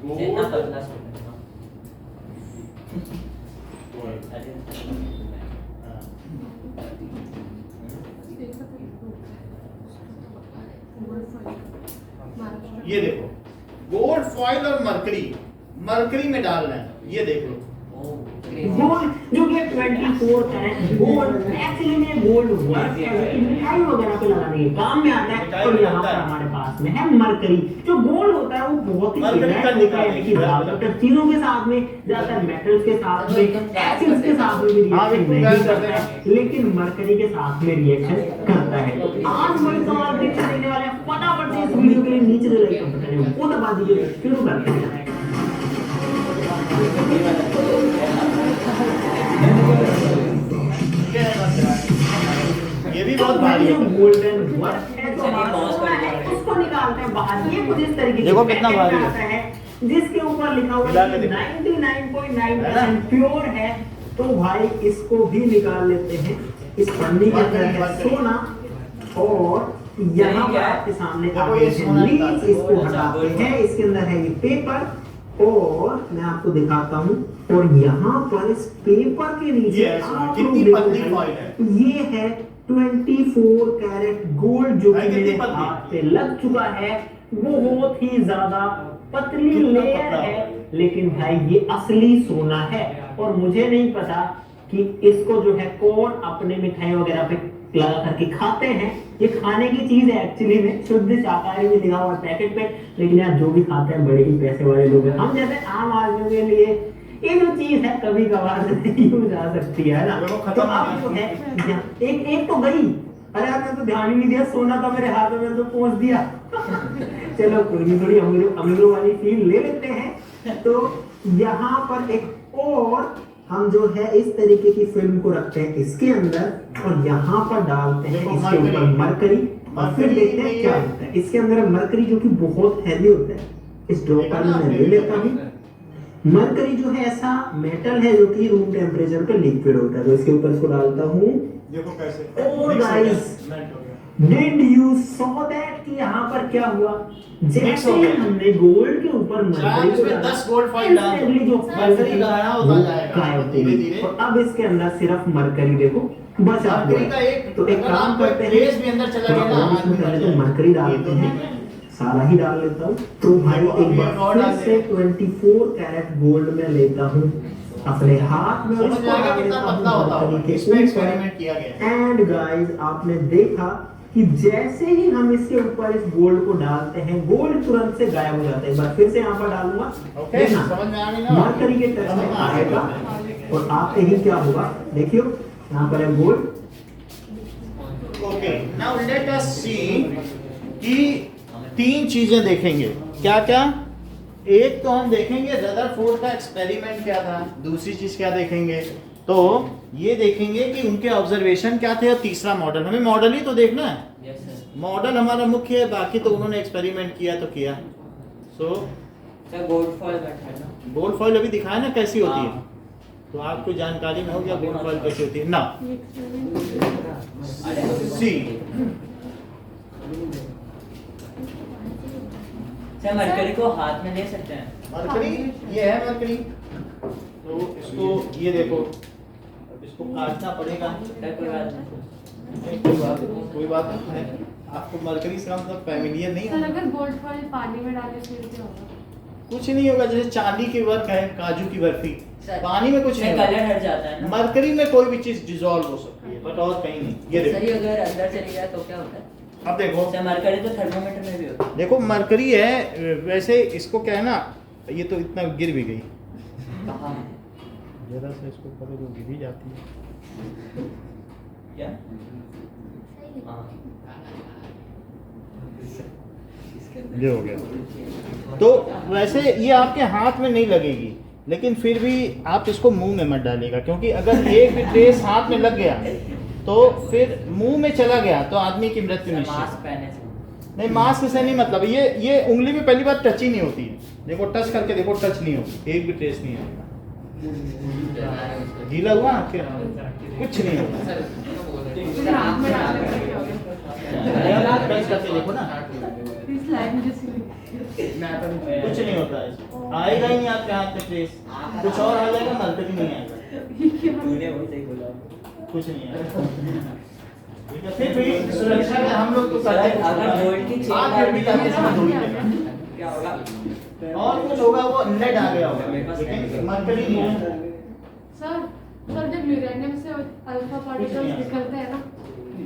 इतना गोल्ड पतला सा होता है। अरे, ये देखो, गोल्ड फॉइल और मरकरी, मरकरी में डाल रहे हैं, ये देख लो। गोल्ड जो कि 24 कैरेट गोल्ड एक्चुअली में गोल्ड वर्क मिठाई वगैरह पे लगाने के काम में आता है। और यहाँ पर हमारे पास में है मरकरी। जो गोल्ड होता है वो बहुत ही ज्यादातर चीजों के साथ में, ज्यादातर मेटल्स के साथ में, एसिड्स के साथ में भी रिएक्शन नहीं करता है, लेकिन मरकरी के साथ में रिएक्शन करता है। आज बड़े सवाल देखने वाले हैं, फटाफट से इस वीडियो के लिए नीचे दे लाइक बटन वो दबा दीजिए। शुरू करते हैं। ये भी बहुत भारी है। गोल्डन वर्क है जो उसको निकालते हैं बाहर। ये कुछ इस तरीके देखो कितना भारी आता है जिसके ऊपर लिखा हुआ है 99.9% प्योर है। तो भाई इसको भी निकाल लेते हैं। इस पन्नी के अंदर है सोना और यहाँ पर आपके सामने लीफ, इसको हटाते हैं। इसके अंदर है ये पेपर और मैं आपको दिखाता हूँ। और यहाँ पर इस पेपर के नीचे आप लोग देखो, ये है 24 कैरेट गोल्ड जो कि मेरे हाथ पे लग चुका है। वो बहुत ही ज्यादा पतली लेयर है, लेकिन भाई ये असली सोना है। और मुझे नहीं पता कि इसको जो है कौन अपने मिठाई वगैरह पे लगा करके खाते हैं। ये खाने की चीज है एक्चुअली में, शुद्ध शाकाहारी में लिखा हुआ पैकेट पे। लेकिन यार जो भी खाते हैं बड़े ही पैसे वाले लोग हैं। हम जैसे आम आदमियों के लिए ये जो चीज है कभी कभार यूज आ सकती है ना। तो अब जो है एक तो गई। अरे यार मैं तो ध्यान ही नहीं दिया, सोना था मेरे हाथ में तो पहुंच दिया। चलो कोई थोड़ी अमीरों वाली फील ले लेते हैं। तो यहाँ पर एक और हम जो है इस तरीके की फिल्म को रखते हैं इसके अंदर और यहाँ पर डालते हैं इसके ऊपर मरकरी और फिर देखते हैं क्या होता है। इसके अंदर मरकरी जो कि बहुत हैवी होता है। इस ड्रॉपर में मैं ले लेता हूँ। मरकरी जो है ऐसा मेटल है जो कि रूम टेम्परेचर पे लिक्विड होता है। तो इसके ऊपर इसको डालता हूँ। देखो कैसे। और guys did you saw that कि यहाँ पर क्या हुआ? जैसे ही हमने गोल्ड के ऊपर मरकरी को डाला 10 गोल्ड फॉइल डाल जो मरकरी गायब होता जाएगा धीरे-धीरे। और अब इसके अंदर सिर्फ मरकरी देखो बस मरकरी का एक तो एक काम करते हैं फेज भी अंदर चला गया ना, इसमें पहले तो मरकरी डालते हैं। सारा ही डाल लेता हूँ। तो भाई एक बार फिर से 24 कैरेट गोल्ड में लेता हूँ अपने हाथ में। समझ में आएगा कितना पतला होता है। इसमें एक्सपेरिमेंट किया गया है। एंड गाइस आपने देखा कि जैसे ही हम इसके ऊपर इस गोल्ड को डालते हैं गोल्ड तुरंत से गायब हो जाता है। एक बार फिर से यहाँ पर डालूंगा। ओके समझ में आ गई ना। मरकरी के टच में आएगा और आते ही क्या होगा देखियो यहाँ पर है gold. Okay now let us see कि 3 चीजें देखेंगे। क्या क्या? एक तो हम देखेंगे रदरफोर्ड का एक्सपेरिमेंट क्या था। दूसरी चीज क्या देखेंगे? तो ये देखेंगे कि उनके ऑब्जर्वेशन क्या थे। और तीसरा मॉडल, हमें मॉडल ही तो देखना है। Yes sir. मॉडल हमारा मुख्य है, बाकी तो उन्होंने एक्सपेरिमेंट किया तो किया। सो सर गोल्ड फॉइल बैठा है ना। गोल्ड फॉइल अभी दिखाया ना कैसी होती है। तो आपको जानकारी में हो गया गुड कॉइल कैसे होती है ना। सी सर मरकरी को हाथ में ले सकते हैं? मरकरी ये है मरकरी, तो इसको ये देखो, अब इसको काटना पड़ेगा। कोई बात नहीं है, आपको मरकरी से मतलब फैमिलियर नहीं सर होगा। अगर गोल्ड फॉइल पानी में डाले फिर क्या होगा? कुछ नहीं होगा, जैसे चांदी की वर्क है, काजू की बर्फी, पानी में कुछ नहीं होगा। कलर हट जाता है ना? मरकरी में कोई भी चीज डिसॉल्व हो सकती है, बट और कहीं नहीं। ये सर देखो, अगर अंदर चली जाए तो क्या होता है? अब देखो, सर मरकरी तो थर्मोमीटर में भी होता है। देखो मरकरी है, वैसे इसको क्या है ना, ये तो इतना गिर भी गई, कहाँ? जरा सा इसको करो तो गिर ही जाती है। क्या? हाँ। ये हो गया। तो वैसे ये आपके हाथ में नहीं लगेगी, लेकिन फिर भी आप इसको मुंह में मत डालिएगा, क्योंकि अगर एक भी ट्रेस हाथ में लग गया तो फिर मुंह में चला गया तो आदमी की मृत्यु निश्चित। मास्क पहने से नहीं, मास्क से नहीं मतलब, ये उंगली में पहली बार टच ही नहीं होती है। देखो टच करके देखो, टच नहीं होगी, एक भी ट्रेस नहीं आएगा। गीला हुआ ना फिर कुछ नहीं होगा। फिर हाथ में डालने पर क्या होगा? आप टच करके देखो ना, इस लाइन में जैसे कुछ नहीं होता है, आएगा ही नहीं आपके हाथ में ट्रेस। कुछ और आ जाएगा, मरकरी नहीं आएगा, तूने वही सही बोला। कुछ नहीं आएगा। ठीक है, फिर भी सुरक्षा में हम लोग तो करते हैं। अगर गोल्ड की चेन आप फिर भी डालनी करते हैं, धोई देगा। क्या होगा? और कुछ होगा वो लेड आ गया होगा, लेकिन मरकरी नहीं आएगा। सर जब यूरेनियम से अल्फा पार्टिकल्स निकलते हैं ना,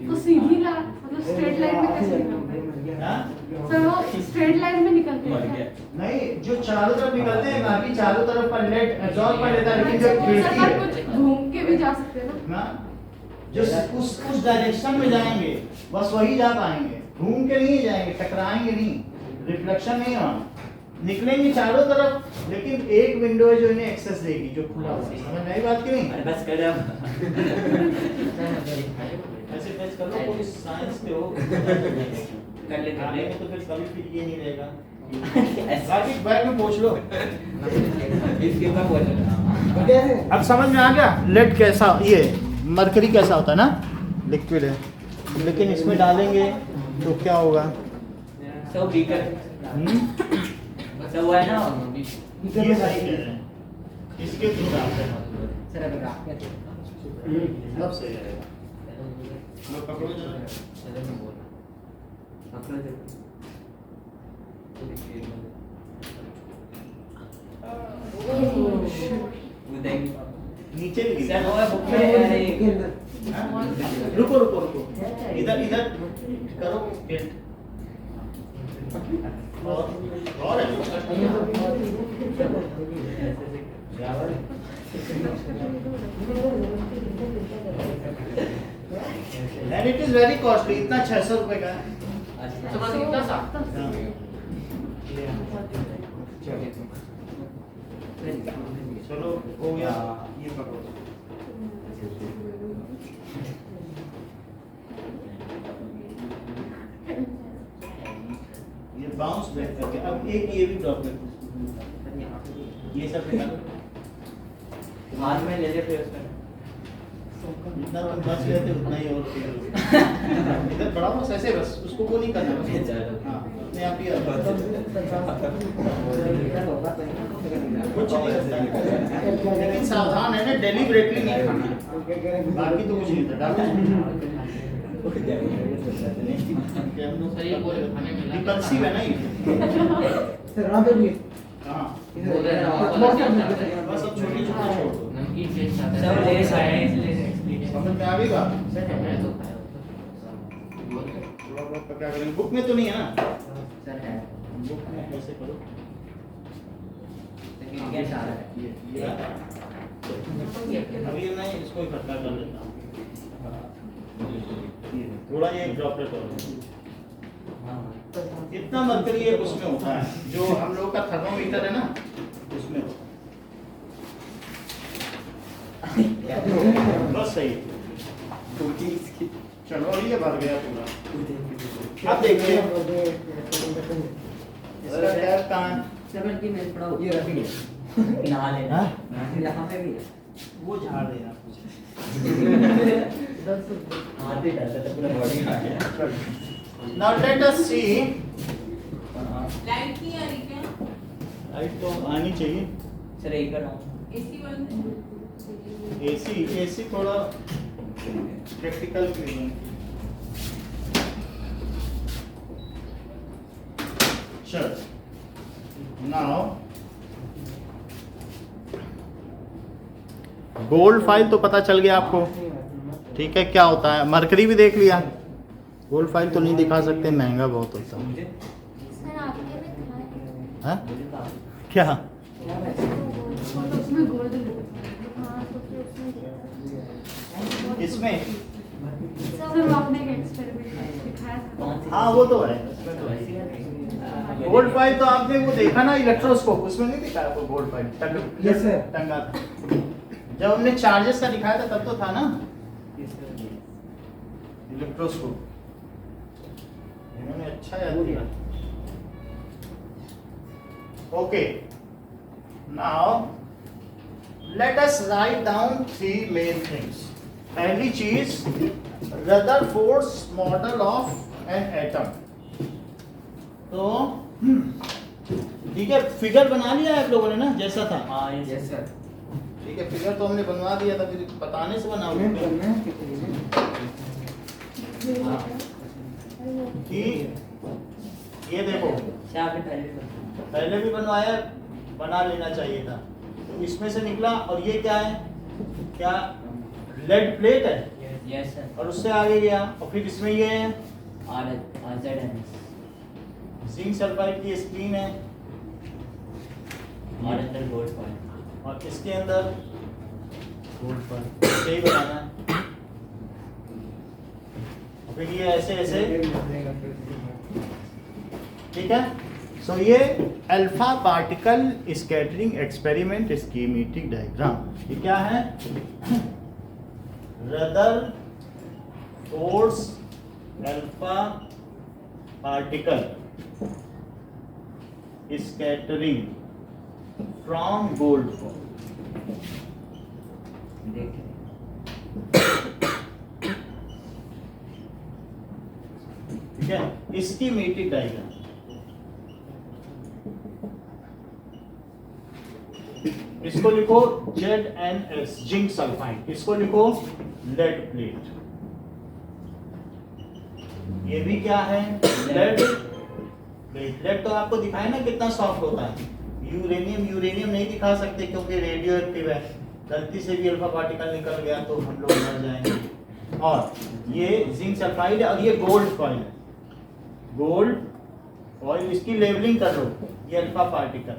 तो सीधी मतलब स्ट्रेट लाइन में कैसे निकलते हैं? हाँ? सर वो स्ट्रेट लाइन में निकलते हैं क्या? नहीं, जो चारों तरफ निकलते हैं, बाकी चारों तरफ का लेड एब्जॉर्ब कर लेता है, लेकिन जो सर खिड़की पर है कुछ घूम के भी जा सकते हैं ना? ना, जो उस डायरेक्शन में जाएंगे बस वही जा पाएंगे, घूम के नहीं जाएंगे, टकराएंगे नहीं, रिफ्लेक्शन नहीं होगा, निकलेंगे चारों तरफ, लेकिन एक विंडो है जो इन्हें एक्सेस देगी, जो खुला हुआ है। समझ में आई बात की नहीं? अरे बस कर अब। ऐसे टच कर लो, कोई साइंस के हो कर ले आगे में, तो फिर कभी फिर ये नहीं रहेगा। बाकी बैग में पूछ लो। इसके ऊपर बोल। अब समझ में आ गया लेड कैसा, ये मरकरी कैसा होता है ना, लिक्विड है, लेकिन इसमें डालेंगे तो क्या होगा? सब बीकर सब वो है ना, ये सही कह रहे हैं, इसके थ्रू डालते हैं सर अगर आप तब सही रहेगा। लो पकड़ो जरा। नीचे भी गिरा। सर वो है बुक में। अरे हाँ? रुको रुको रुको, इधर इधर करो टिल्ट। और है and it is very costly, इतना 600 रुपए का है। तो बस इतना सा। चलो हो गया, ये पकड़ो। ये बाउंस बैक करके, अब एक ये भी ड्रॉप कर, ये सब निकालो, हाथ में ले ले फिर उसमें। जितना तुम बच लेते उतना ही और फेल इधर बढ़ाओ बस ऐसे, बस उसको वो नहीं करना बस। हाँ, अपने आप ही कुछ नहीं होता है, लेकिन सावधान है ना, डेलिबरेटली नहीं खाना, बाकी तो कुछ नहीं था डालो। रिपल्सिव है ना ये। हाँ, बस अब छोटी छोटी छोड़ दो। सब ले साइड समझ में आ गई बात? सर है तो खाया क्या करेंगे, बुक में तो नहीं है ना? सर है, बुक में कैसे करो? लेकिन ये सारा है। अभी मैं इसको इकट्ठा कर लेता हूँ, थोड़ा ये ड्रॉपलेट और इतना मरकरी एक उसमें होता है, जो हम लोग का थर्मोमीटर है ना उसमें होता है। बस सही है। चलो और ये भर गया पूरा। अब देखिए इसका टैप कहाँ है? सर बल्कि मैं थोड़ा ये रखेंगे। नहा लेना। हाँ? यहाँ पे भी है। वो झाड़ देना कुछ। हाथ ही डालता था पूरा बॉडी आ गया। Now let us see. Light नहीं आ रही क्या? लाइट तो आनी चाहिए। सर एक कर रहा हूँ। एसी बंद है। एसी थोड़ा प्रैक्टिकल नहीं है। चल नाउ गोल्ड फाइल तो पता चल गया आपको, ठीक है क्या होता है। मरकरी भी देख लिया। गोल्ड फाइल तो नहीं दिखा सकते, महंगा बहुत होता है। सर आपके में था हाँ? क्या तो उसमें गोल्ड हाँ तो फिर उसमें दिया। इसमें? सर सर वो आपने एक एक्सपेरिमेंट दिखाया था। कौन सी? हाँ वो तो है, इसमें तो है। गोल्ड फाइल तो आपने वो देखा ना इलेक्ट्रोस्कोप, उसमें नहीं दिखाया वो गोल्ड फाइल Yes, sir. टंगा था। जब हमने चार्जेस का दिखाया था तब तो था ना इलेक्ट्रोस्कोप। इन्होंने अच्छा याद दिया। Okay now let us write down 3 main things. पहली चीज Rutherford's model of an atom. तो ठीक है, फिगर बना लिया आप लोगों ने ना जैसा था। हाँ यस सर। ठीक है, फिगर तो हमने बनवा दिया था, फिर बताने से बनाओगे कि ये देखो अच्छा आपने पहले भी बनवाया, बना लेना चाहिए था। तो इसमें से निकला और ये क्या है, क्या लेड प्लेट है यस सर। और उससे आगे गया और फिर इसमें ये है RZNS जिंक सल्फाइड की स्क्रीन है और अंदर गोल्ड फॉइल और इसके अंदर गोल्ड पर यही बनाना है। और फिर ये ऐसे ऐसे, ठीक है। सो ये alpha particle scattering experiment schematic diagram, ये क्या है, Rutherford's alpha particle scattering from gold form. ठीक है, इसकी मीटिंग डायग्राम। इसको लिखो ZNS जिंक सल्फाइड, इसको लिखो लेड प्लेट। ये भी क्या है, लेड प्लेट। लेड तो आपको दिखाया ना कितना सॉफ्ट होता है। यूरेनियम नहीं दिखा सकते क्योंकि रेडियो एक्टिव है। गलती से भी अल्फा पार्टिकल निकल गया तो हम लोग मर जाएंगे। और ये जिंक सल्फाइड और ये गोल्ड फॉइल है, गोल्ड फॉइल। इसकी लेबलिंग कर लो, ये अल्फा पार्टिकल,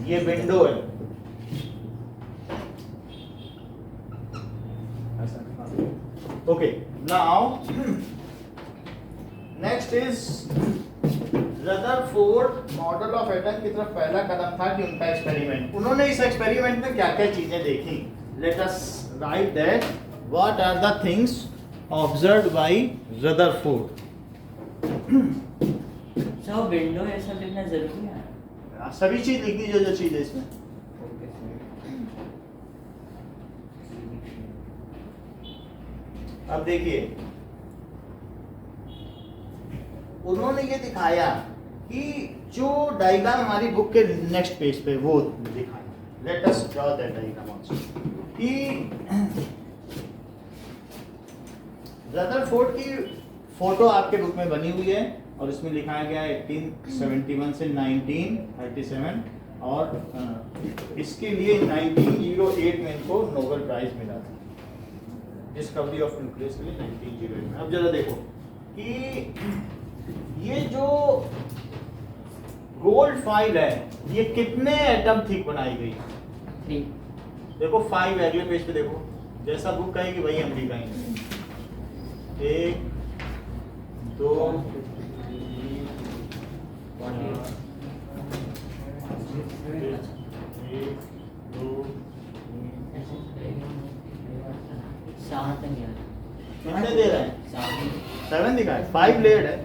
ये विंडो है। Okay now next is Rutherford model of atom की तरफ पहला कदम था कि उनका एक्सपेरिमेंट। उन्होंने इस एक्सपेरिमेंट में क्या क्या चीजें देखी। Let us write that what are the things observed by Rutherford. So window ये सब लिखना जरूरी है। सभी चीज लिख दीजिए जो चीज है इसमें। अब देखिए उन्होंने ये दिखाया कि जो डायग्राम हमारी बुक के नेक्स्ट पेज पे वो दिखाया। Let us draw that diagram also कि रदरफोर्ड की फोटो आपके बुक में बनी हुई है और इसमें लिखाया गया है 1871 से 1937 और इसके लिए 1908 में इनको नोबेल प्राइज मिला था, डिस्कवरी ऑफ न्यूक्लियस के लिए 1908 में। अब जरा देखो कि ये जो गोल्ड फाइल है ये कितने एटम थिक बनाई गई। देखो 5 अगले पेज पे देखो, जैसा बुक कहेगी वही हम लिखेंगे। 1 2 7 नहीं आ रहा। कितने दे रहे हैं? 7 दिखा है, 5 लेयर्ड है।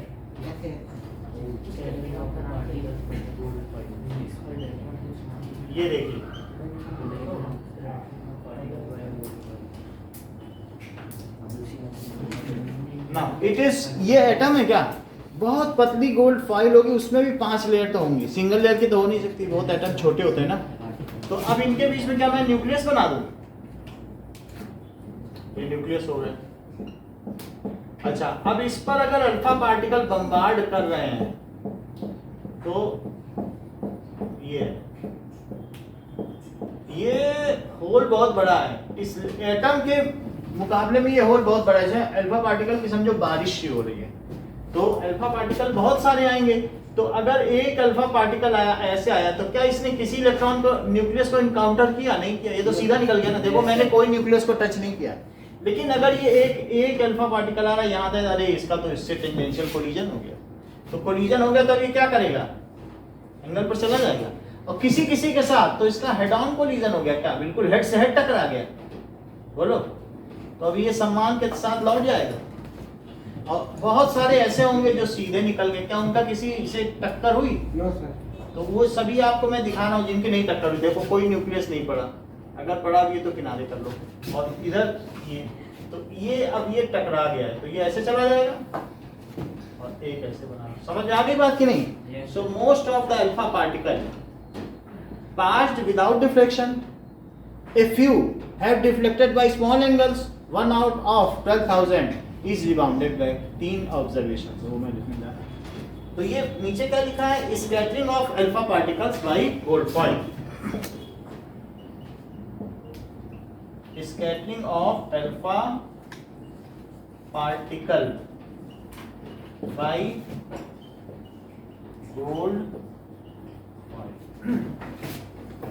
ये देखिए ना इट इज, ये एटम है क्या, बहुत पतली गोल्ड फॉइल होगी, उसमें भी 5 लेयर तो होंगी, सिंगल लेयर की तो हो नहीं सकती, बहुत एटम छोटे होते हैं ना। तो अब इनके बीच में क्या मैं न्यूक्लियस बना दूं, ये न्यूक्लियस हो गया। अच्छा, अब इस पर अगर अल्फा पार्टिकल बम्बार्ड कर रहे हैं तो ये होल बहुत बड़ा है, इस एटम के मुकाबले में ये होल बहुत बड़ा है। अल्फा पार्टिकल की समझो बारिश सी हो रही है, तो अल्फा पार्टिकल बहुत सारे आएंगे। तो अगर एक अल्फा पार्टिकल आया, ऐसे आया, तो क्या इसने किसी इलेक्ट्रॉन को, न्यूक्लियस को इनकाउंटर किया? नहीं किया, ये तो सीधा निकल गया ना। देखो मैंने कोई न्यूक्लियस को टच नहीं किया। लेकिन अगर ये एक अल्फा पार्टिकल आ रहा है यहाँ, अरे इसका तो इससे टेंजेंशियल कोलिजन हो गया, तो कोलिजन हो गया तो ये क्या करेगा, एंगल पर चला जाएगा। और किसी किसी के साथ तो इसका हेड ऑन कोलिजन हो गया, क्या बिल्कुल हेड से हेड टकरा गया, बोलो। तो अभी ये सम्मान के साथ लौट जाएगा। और बहुत सारे ऐसे होंगे जो सीधे निकल गए, क्या उनका किसी से टक्कर हुई? No sir. तो वो सभी आपको मैं दिखा रहा हूँ जिनकी नहीं टक्कर हुई। देखो कोई न्यूक्लियस नहीं पड़ा, अगर पड़ा भी है तो किनारे कर लो। और इधर ये, तो ये अब ये टकरा गया है, तो ये ऐसे चला जाएगा और एक ऐसे बना। समझ आ गई बात की नहीं? So most of the alpha particle passed without deflection. A few have deflected by small angles. 1 out of 12,000 is rebounded back. 3 observations. वो मैं लिखने जा रहा हूँ। तो ये नीचे क्या लिखा है? Scattering of alpha particles by gold foil. Scattering of alpha particle by gold foil.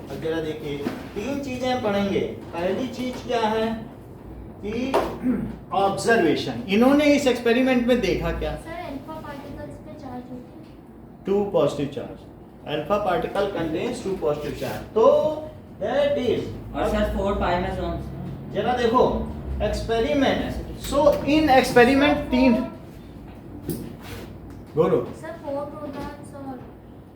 अब जरा देखिए, 3 चीजें पढ़ेंगे। पहली चीज क्या है कि ऑब्जर्वेशन। इन्होंने इस एक्सपेरिमेंट में देखा क्या? सर अल्फा पार्टिकल्स पे चार्ज होते हैं 2 positive charge. Alpha particle contains 2 positive charge. तो दैट इज, और सर 4 पाई में जोन। जरा देखो एक्सपेरिमेंट। सो इन एक्सपेरिमेंट 3 बोलो सर 4 प्रोटॉन्स और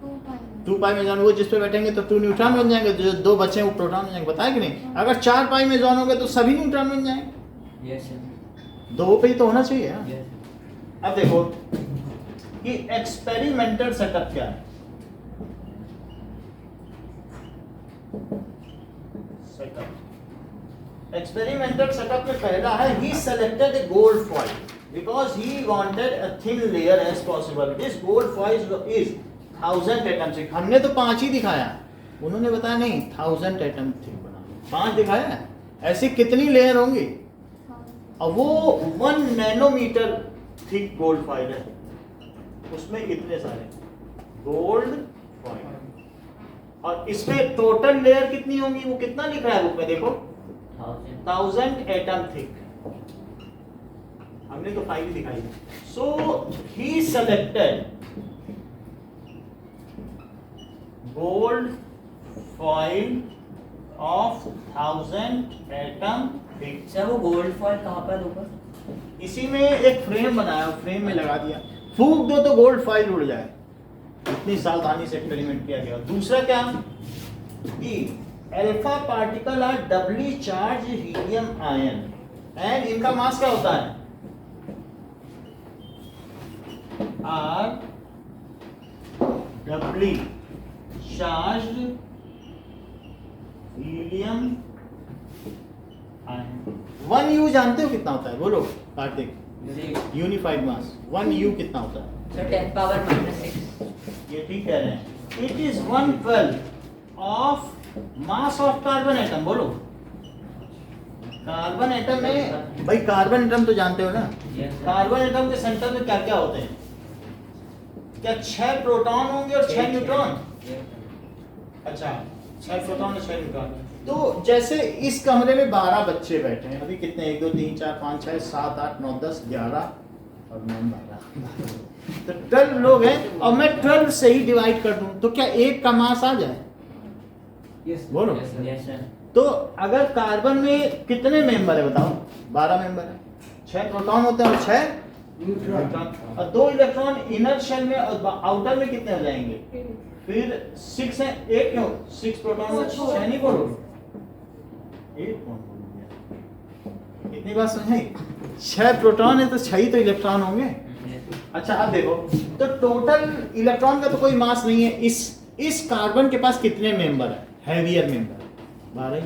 2 पाई 2 पाई में जॉन, वो जिस पे बैठेंगे तो 2 न्यूट्रॉन बन जाएंगे, जो 2 बचे हैं वो प्रोटॉन बन जाएंगे। बताया कि नहीं? अगर 4 पाई में जॉन होंगे तो सभी न्यूट्रॉन बन जाएंगे। Yes sir. 2 पे ही तो होना चाहिए ना। यस। अब देखो कि एक्सपेरिमेंटल सेटअप क्या है। सेटअप, एक्सपेरिमेंटल सेटअप में पहला है, he selected a gold foil because he wanted a thin layer as possible. This gold foil is 1000 atom thick. हमने तो 5 ही दिखाया, उन्होंने बताया नहीं 1000 एटम थिक बना। 5 दिखाया है, ऐसी कितनी लेयर होंगी? और वो 1 नैनोमीटर थिक गोल्ड फॉइल है, उसमें इतने सारे गोल्ड फॉइल। और इसमें टोटल लेयर कितनी होंगी? वो कितना लिख रहा है बुक में, देखो 1000 एटम थिक। हमने तो 5 ही दिखाई। So he selected gold foil of 1000 atom thick. Sir वो गोल्ड फॉइल कहाँ पर ऊपर? इसी में एक फ्रेम बनाया, फ्रेम में लगा दिया, फूंक दो तो गोल्ड फॉइल उड़ जाए। इतनी सावधानी से एक्सपेरिमेंट किया गया। दूसरा क्या कि alpha particle are doubly charge helium ion and इनका मास क्या होता है? Are doubly charged helium ion. 1 U जानते हो कितना होता है? बोलो कार्तिक। यूनिफाइड मास 1 U कितना होता है? Sir 10 power -6। ये ठीक कह रहे हैं। It is 1/12 of mass of carbon atom. बोलो कार्बन एटम में, भाई कार्बन एटम तो जानते हो ना? कार्बन एटम के सेंटर में क्या क्या होते हैं? क्या 6 प्रोटॉन होंगे और 6 न्यूट्रॉन? अच्छा, 6 प्रोटॉन और 6 न्यूट्रॉन। तो जैसे इस कमरे में 12 बच्चे बैठे हैं, अभी कितने? 1 2 3 4 5 6 7 8 9 10 11 और 9 12 तो 12 लोग हैं। और मैं 12 से ही डिवाइड कर दूं तो क्या 1 का मास आ जाए? यस बोलो। Yes sir. तो अगर कार्बन में कितने मेंबर है बताओ? 12 मेंबर है, 6 प्रोटॉन होते हैं और 6 न्यूट्रॉन। और 2 इलेक्ट्रॉन इनर शेल में और आउटर में कितने हो जाएंगे? फिर 6 है, 8 क्यों? 6 प्रोटॉन में 6 नहीं बोलोगे? 8 कौन बोल गया? इतनी बात समझाई? 6 प्रोटॉन है तो 6 ही तो इलेक्ट्रॉन होंगे। अच्छा अब देखो, तो टोटल इलेक्ट्रॉन का तो कोई मास नहीं है। इस कार्बन के पास कितने मेंबर है? Heavier member 12।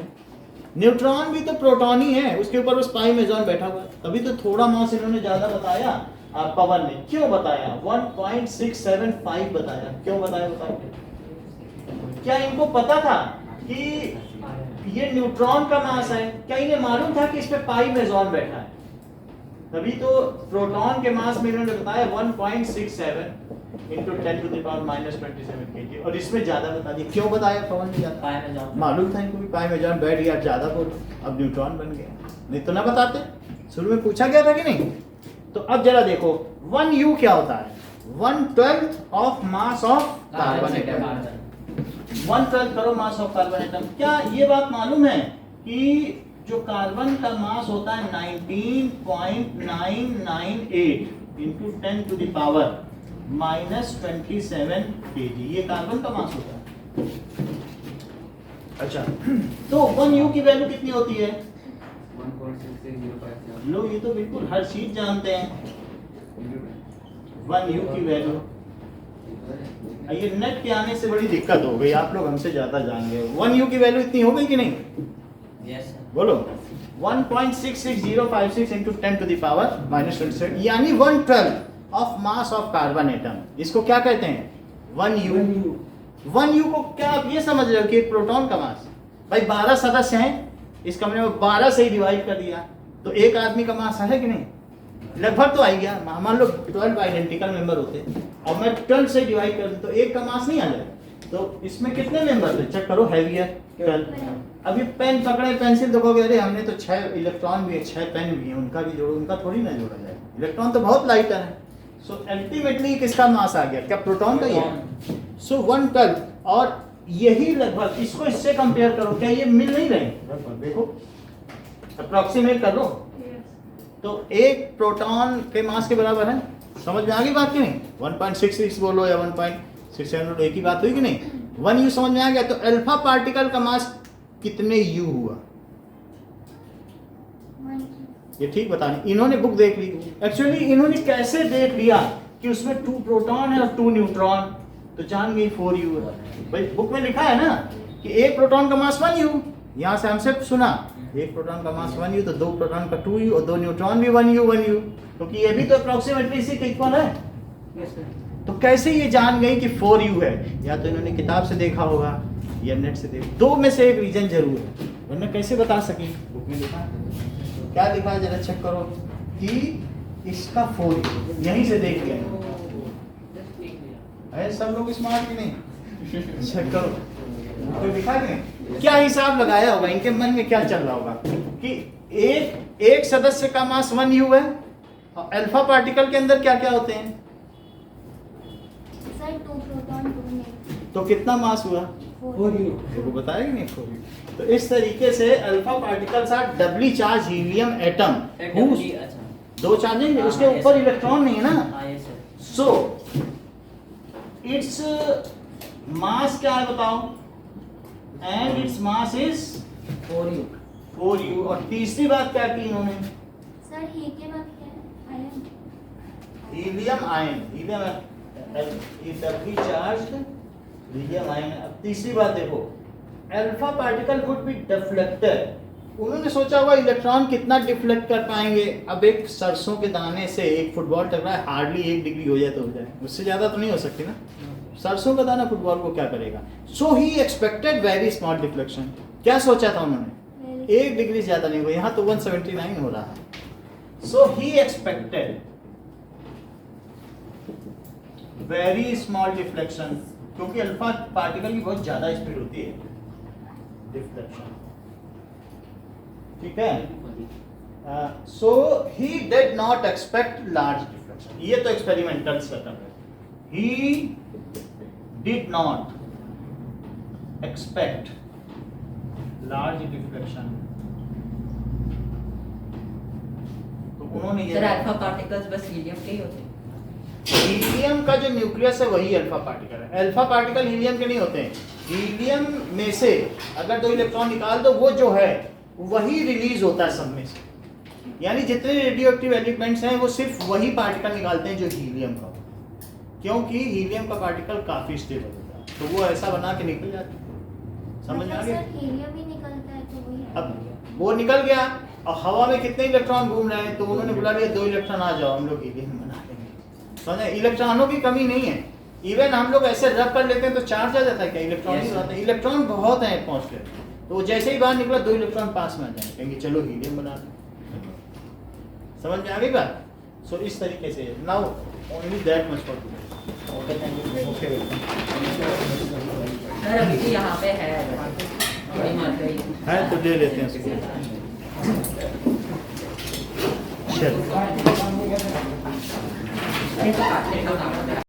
न्यूट्रॉन भी तो प्रोटॉन ही है, उसके ऊपर बस पाई मेजॉन बैठा हुआ है, तभी तो थोड़ा मास इन्होंने ज्यादा बताया पवन ने। क्यों बताया? 1.675 बताया। क्यों बताया? बताओ। क्या इनको पता था कि ये न्यूट्रॉन का मास है? क्या इन्हें मालूम था कि इस पे पाई मेजॉन बैठा है? तभी तो प्रोटॉन के मास में इन्होंने बताया 1.67 into 10 to the power -27 kg, और इसमें ज्यादा बता दिया। क्यों बताया पवन ने ज्यादा? पाई मेजॉन। मालूम था इनको भी पाई मेजॉन बैठ गया, ज्यादा बोलो, अब न्यूट्रॉन बन गया। नहीं तो ना बताते, शुरू में पूछा गया था कि नहीं? तो अब जरा देखो 1U क्या होता है? 1/12 of mass of carbon atom. 1/12 करो मास ऑफ कार्बन एटम। क्या ये बात मालूम है कि जो कार्बन का मास होता है 19.998 into 10 to the power -27 kg, ये कार्बन का मास होता है। अच्छा, तो 1U की वैल्यू कितनी होती है? 1.6605। लो, ये तो बिल्कुल हर चीज जानते हैं। 1U की वैल्यू, ये नेट के आने से बड़ी दिक्कत हो गई, आप लोग हमसे ज्यादा जान गए। 1U की वैल्यू इतनी हो गई कि नहीं? Yes sir. बोलो। 1.66056 into 10 to the power -27, यानी 1/12 of mass of carbon atom. इसको क्या कहते हैं? 1U। 1U को क्या आप ये समझ रहे हो कि एक प्रोटॉन का मास? भाई 12 सदस्य हैं, इस कमरे में 12 से ही डिवाइड कर दिया तो एक आदमी का मास है कि नहीं? लगभग तो आ ही गया। मान लो 12 आइडेंटिकल मेंबर होते और मैं 12 से डिवाइड कर दूं तो एक का मास नहीं आ जाए। तो इसमें कितने मेंबर थे? चेक करो, हैवियर 12। अभी पेन पकड़े, पेंसिल देखोगे, अरे हमने तो 6 इलेक्ट्रॉन भी है, 6 पेन भी है, उनका भी जोड़ो, उनका थोड़ी ना जोड़ा जाए। इलेक्ट्रॉन तो बहुत लाइटर है। सो अल्टीमेटली किसका मास आ गया? क्या प्रोटॉन का ही है? सो 1/12, और यही लगभग, इसको इससे कंपेयर करो, क्या ये मिल नहीं रहे? लगभग देखो, अप्रॉक्सीमेट कर लो, तो एक प्रोटॉन के मास के बराबर है। समझ में आ गई बात कि नहीं? 1.66 बोलो या 1.67 बोलो, एक ही बात हुई कि नहीं? 1U समझ में आ गया। तो अल्फा पार्टिकल का मास कितने U हुआ? ये ठीक बताने, इन्होंने बुक देख ली। एक्चुअली इन्होंने कैसे देख लिया कि उसमें 2 प्रोटॉन है और 2 न्यूट्रॉन? तो जान गई 4U है। भाई बुक में लिखा है ना कि एक प्रोटॉन का मास 1U, यहाँ से हमसे सुना एक प्रोटॉन का मास 1U, तो 2 प्रोटॉन का 2U और 2 न्यूट्रॉन भी 1U, क्योंकि ये भी तो अप्रोक्सीमेटली इसी के इक्वल है। तो कैसे ये जान गई कि 4U है? या तो इन्होंने किताब से देखा होगा या नेट से देखा, दो में से एक रीजन जरूर है, वरना कैसे बता सके? बुक में लिखा है। क्या लिखा है जरा चेक करो कि इसका 4U, यहीं से देख लिया है। सब लोग स्मार्ट कि नहीं? चेक करो, तो लिखा है क्या हिसाब लगाया होगा, इनके मन में क्या चल रहा होगा कि एक सदस्य का मास 1U है और अल्फा पार्टिकल के अंदर क्या क्या होते हैं? Sir 2 proton 2 neutron. तो कितना मास हुआ? 4U। देखो बताया कि नहीं? 4U। तो इस तरीके से alpha particles are doubly charge helium atom. अच्छा, 2 चार्जिंग, उसके ऊपर इलेक्ट्रॉन नहीं है ना। सो इट्स मास क्या है बताओ? And its mass is 4U। और तीसरी बात क्या की इन्होंने? सर ही के बाद क्या है? Ion. Helium ion, helium doubly charged helium ion. अब तीसरी बात देखो, alpha particle would be deflected. उन्होंने सोचा हुआ इलेक्ट्रॉन कितना डिफ्लेक्ट कर पाएंगे। अब एक सरसों के दाने से एक फुटबॉल टकरा है, हार्डली 1 डिग्री हो जाए तो हो जाए, उससे ज्यादा तो नहीं हो सकती ना। सरसों का दाना फुटबॉल को क्या करेगा? सो he expected very small deflection. क्या सोचा था उन्होंने? 1 डिग्री ज्यादा नहीं हुआ, यहाँ तो 179 हो रहा है। So he expected very small deflection, क्योंकि अल्फा पार्टिकल की बहुत ज्यादा स्पीड होती है डिफ्लेक्शन। ठीक है। So he did not expect large deflection. ये तो एक्सपेरिमेंटल सेटअप है। He did not expect large deflection. तो उन्होंने ये सर अल्फा पार्टिकल्स बस हीलियम के ही होते हैं। हीलियम का जो न्यूक्लियस है वही अल्फा पार्टिकल है। अल्फा पार्टिकल हीलियम के नहीं होते हैं। हीलियम में से अगर 2 इलेक्ट्रॉन निकाल दो, वो जो है वही रिलीज होता है सब में से। यानी जितने रेडियो एक्टिव एलिमेंट्स हैं वो सिर्फ वही पार्टिकल निकालते हैं जो हीलियम का होता है, क्योंकि हीलियम का पार्टिकल काफी स्टेबल होता है, तो वो ऐसा बना के निकल जाता है। समझ में आ गया? सर हीलियम ही निकलता है तो वही अब वो निकल गया और हवा में कितने इलेक्ट्रॉन घूम रहे हैं, तो उन्होंने बुला लिया 2 इलेक्ट्रॉन आ जाओ, हम लोग हीलियम बना लेंगे। समझे? इलेक्ट्रॉनों की कमी नहीं है। इवन हम लोग ऐसे रब कर लेते हैं तो चार्ज आ जाता है क्या? इलेक्ट्रॉन नहीं रहता है। इलेक्ट्रॉन बहुत है एटमॉस्फेयर, तो जैसे ही बाहर निकला 2 इलेक्ट्रॉन पास में आ जाएंगे, कहेंगे चलो हीलियम बना लें। समझ में आ गई बात? सो इस तरीके से now only that much for today. Okay, thank you. Okay, sir अभी भी यहाँ पे है थोड़ी मात्रा ही है तो ले लेते हैं उसको। चलो। अरे तो काटने का काम है।